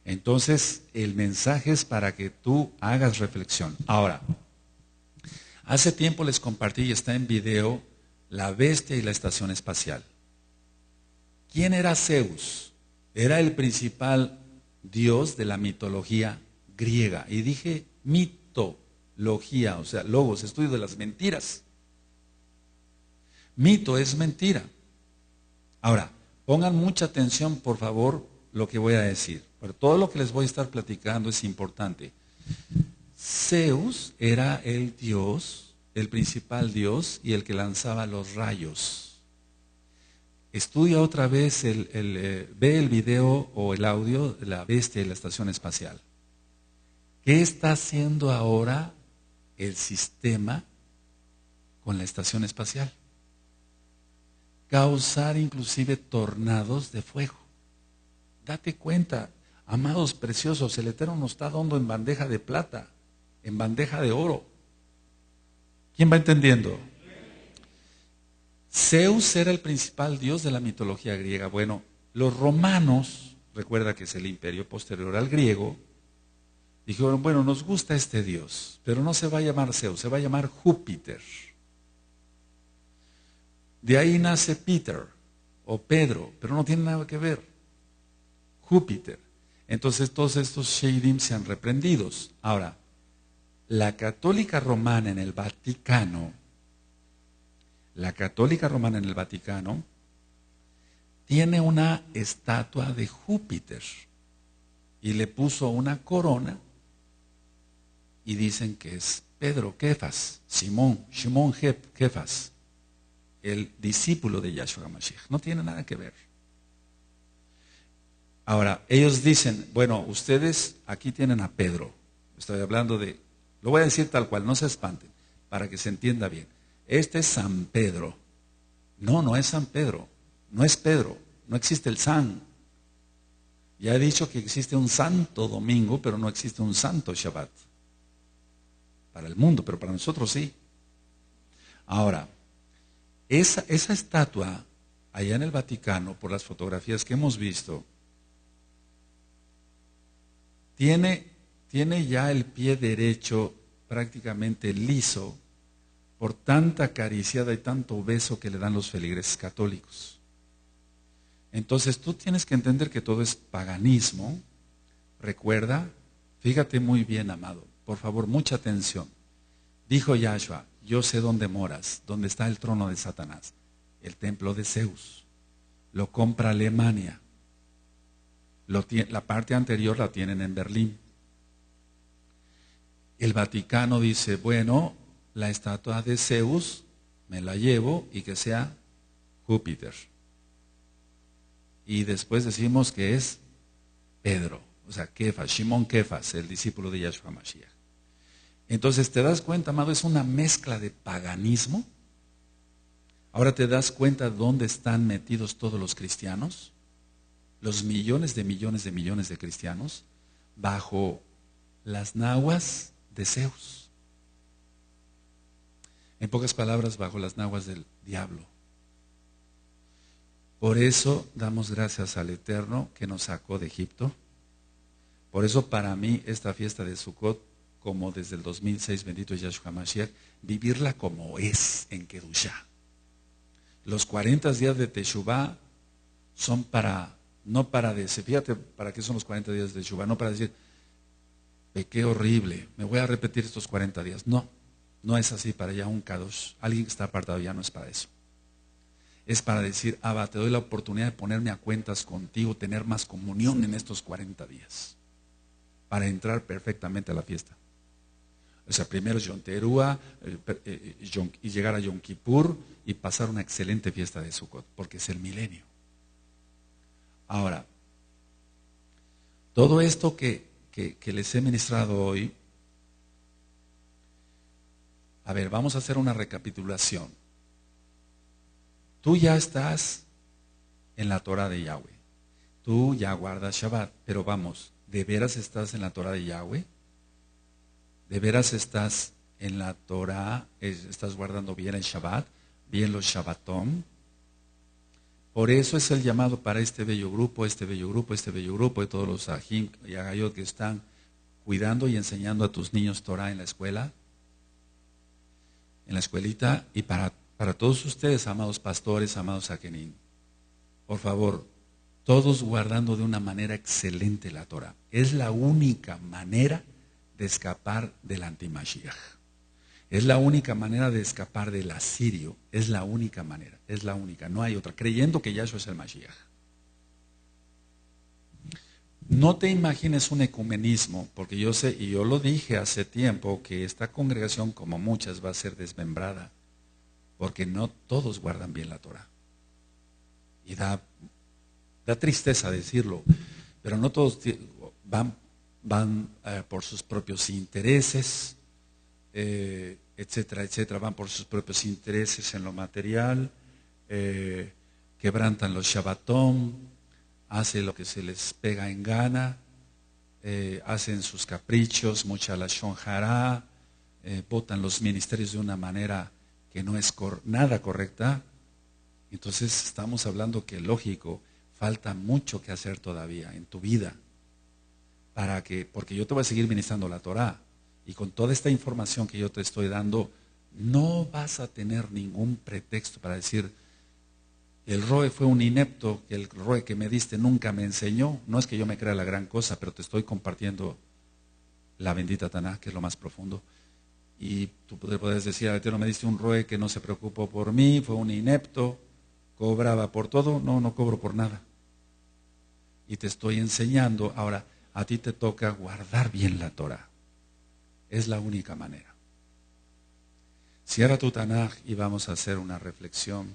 Entonces, el mensaje es para que tú hagas reflexión. Ahora, hace tiempo les compartí y está en video la bestia y la estación espacial. ¿Quién era Zeus? Era el principal dios de la mitología griega. Y dije mitología, o sea, logos, estudio de las mentiras. Mito es mentira. Ahora, pongan mucha atención, por favor, lo que voy a decir. Pero todo lo que les voy a estar platicando es importante. Zeus era el dios, el principal dios y el que lanzaba los rayos. Estudia otra vez, ve el video o el audio de la bestia y la estación espacial. ¿Qué está haciendo ahora el sistema con la estación espacial? Causar inclusive tornados de fuego. Date cuenta, amados preciosos, el Eterno nos está dando en bandeja de plata, en bandeja de oro. ¿Quién va entendiendo? Zeus era el principal dios de la mitología griega. Bueno, los romanos, recuerda que es el imperio posterior al griego, dijeron, bueno, nos gusta este dios, pero no se va a llamar Zeus, se va a llamar Júpiter. De ahí nace Peter o Pedro, pero no tiene nada que ver. Júpiter. Entonces todos estos Sheidim sean reprendidos. Ahora, la católica romana en el Vaticano, tiene una estatua de Júpiter y le puso una corona y dicen que es Pedro Kefas, Simón Kefas, el discípulo de Yahshua HaMashiach. No tiene nada que ver. Ahora, ellos dicen, bueno, ustedes aquí tienen a Pedro, Estoy hablando de, lo voy a decir tal cual, no se espanten, para que se entienda bien. Este es San Pedro. No, no es San Pedro, no es Pedro, no existe el San. Ya he dicho que existe un santo domingo, pero no existe un santo Shabbat. Para el mundo, pero para nosotros sí. Ahora, esa estatua, allá en el Vaticano, por las fotografías que hemos visto, tiene ya el pie derecho prácticamente liso por tanta acariciada y tanto beso que le dan los feligreses católicos. Entonces tú tienes que entender que todo es paganismo. Recuerda, fíjate muy bien, amado, por favor, mucha atención. Dijo Yahshua, yo sé dónde moras, dónde está el trono de Satanás, el templo de Zeus. Lo compra Alemania. La parte anterior la tienen en Berlín. El Vaticano dice, bueno, la estatua de Zeus me la llevo y que sea Júpiter. Y después decimos que es Pedro, o sea, Kefas, Shimon Kefas, el discípulo de Yahshua Mashiach. Entonces, ¿te das cuenta, amado? Es una mezcla de paganismo. Ahora te das cuenta dónde están metidos todos los cristianos, los millones de cristianos, bajo las naguas de Zeus. En pocas palabras, bajo las naguas del diablo. Por eso damos gracias al Eterno que nos sacó de Egipto. Por eso para mí esta fiesta de Sukkot, como desde el 2006, bendito Yahshua Mashiach, vivirla como es en Kedushá. Los 40 días de Teshuvá son no para decir, fíjate para qué son los 40 días de Teshuvá, no para decir, pequé horrible, me voy a repetir estos 40 días. No, no es así para ya un Kadosh. Alguien que está apartado ya no es para eso. Es para decir, Abba, te doy la oportunidad de ponerme a cuentas contigo, tener más comunión en estos 40 días, para entrar perfectamente a la fiesta. O sea, primero Yom Teruah, y llegar a Yom Kippur y pasar una excelente fiesta de Sukkot, porque es el milenio. Ahora, todo esto que les he ministrado hoy, a ver, vamos a hacer una recapitulación. Tú ya estás en la Torah de Yahweh. Tú ya guardas Shabbat, pero vamos, ¿de veras estás en la Torah de Yahweh? ¿De veras estás en la Torah, estás guardando bien el Shabbat, bien los Shabbatom? Por eso es el llamado para este bello grupo y todos los Ajim y Agayot que están cuidando y enseñando a tus niños Torah en la escuela, en la escuelita, y para todos ustedes, amados pastores, amados Akenim. Por favor, todos guardando de una manera excelente la Torah. Es la única manera de escapar del antimashiach. Es la única manera de escapar del asirio. Es la única manera. Es la única. No hay otra. Creyendo que Yahshua es el Mashiach. No te imagines un ecumenismo, porque yo sé, y yo lo dije hace tiempo, que esta congregación, como muchas, va a ser desmembrada, porque no todos guardan bien la Torah. Y da tristeza decirlo, pero no todos van por sus propios intereses, etcétera, etcétera, van por sus propios intereses en lo material, quebrantan los Shabbatom, hacen lo que se les pega en gana, hacen sus caprichos, mucha lashon hará, votan los ministerios de una manera que no es nada correcta. Entonces estamos hablando que, lógico, falta mucho que hacer todavía en tu vida, porque yo te voy a seguir ministrando la Torah, y con toda esta información que yo te estoy dando, no vas a tener ningún pretexto para decir, el Roe fue un inepto, el Roe que me diste nunca me enseñó. No es que yo me crea la gran cosa, pero te estoy compartiendo la bendita Taná, que es lo más profundo. Y tú puedes decir, a ti no me diste un Roe que no se preocupó por mí, fue un inepto, cobraba por todo. No cobro por nada. Y te estoy enseñando. Ahora, a ti te toca guardar bien la Torah. Es la única manera. Cierra tu Tanaj y vamos a hacer una reflexión.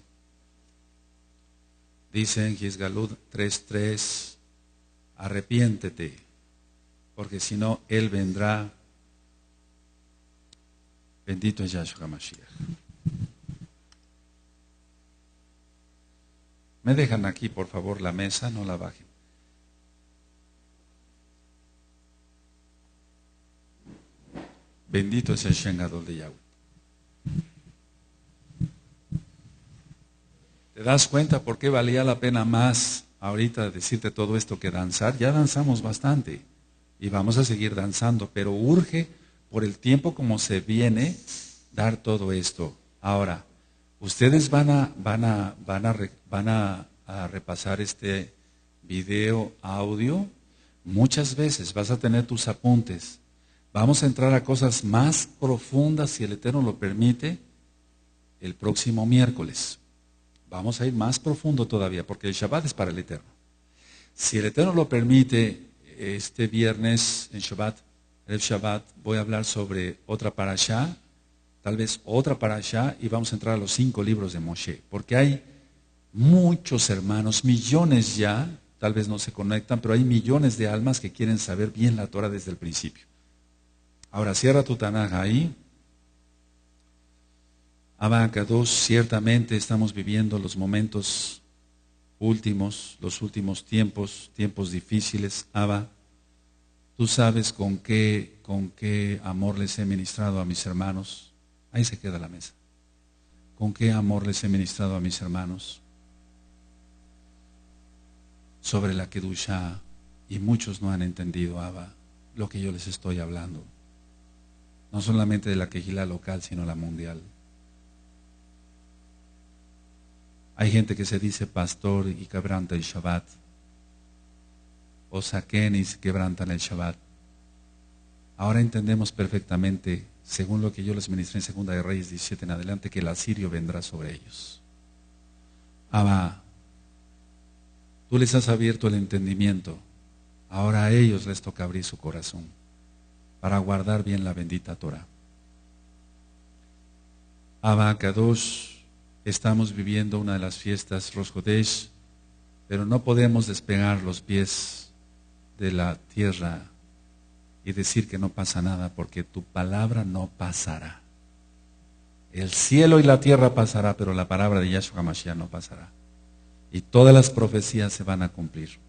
Dice en Gizgalud 3:3, arrepiéntete, porque si no, Él vendrá Bendito es Yahshua Mashiach. Me dejan aquí, por favor, la mesa, no la bajen. Bendito es el Shen Gadol de Yahweh. ¿Te das cuenta por qué valía la pena más ahorita decirte todo esto que danzar? Ya danzamos bastante y vamos a seguir danzando, pero urge por el tiempo como se viene dar todo esto. Ahora, ustedes van a repasar este video, audio. Muchas veces vas a tener tus apuntes. Vamos a entrar a cosas más profundas, si el Eterno lo permite, el próximo miércoles. Vamos a ir más profundo todavía, porque el Shabbat es para el Eterno. Si el Eterno lo permite, este viernes en Shabbat, el Shabbat, voy a hablar sobre otra parashá, tal vez otra parashá, y vamos a entrar a los 5 libros de Moshe, porque hay muchos hermanos, millones ya, tal vez no se conectan, pero hay millones de almas que quieren saber bien la Torah desde el principio. Ahora cierra tu Tanaj ahí. Abacados, ciertamente estamos viviendo los momentos últimos, los últimos tiempos, tiempos difíciles. Abba, tú sabes con qué amor les he ministrado a mis hermanos. Ahí se queda la mesa. Con qué amor les he ministrado a mis hermanos sobre la Kedushá, y muchos no han entendido, Abba, lo que yo les estoy hablando. No solamente de la Kehilá local, sino la mundial. Hay gente que se dice pastor y quebranta el Shabbat, o saquen y quebrantan el Shabbat. Ahora entendemos perfectamente, según lo que yo les ministré en Segunda de Reyes 17 en adelante, que el asirio vendrá sobre ellos. Abba, tú les has abierto el entendimiento, ahora a ellos les toca abrir su corazón para guardar bien la bendita Torah. Abba Kadosh, estamos viviendo una de las fiestas Rosh Chodesh, pero no podemos despegar los pies de la tierra y decir que no pasa nada, porque tu palabra no pasará. El cielo y la tierra pasará, pero la palabra de Yahshua Mashiach no pasará. Y todas las profecías se van a cumplir.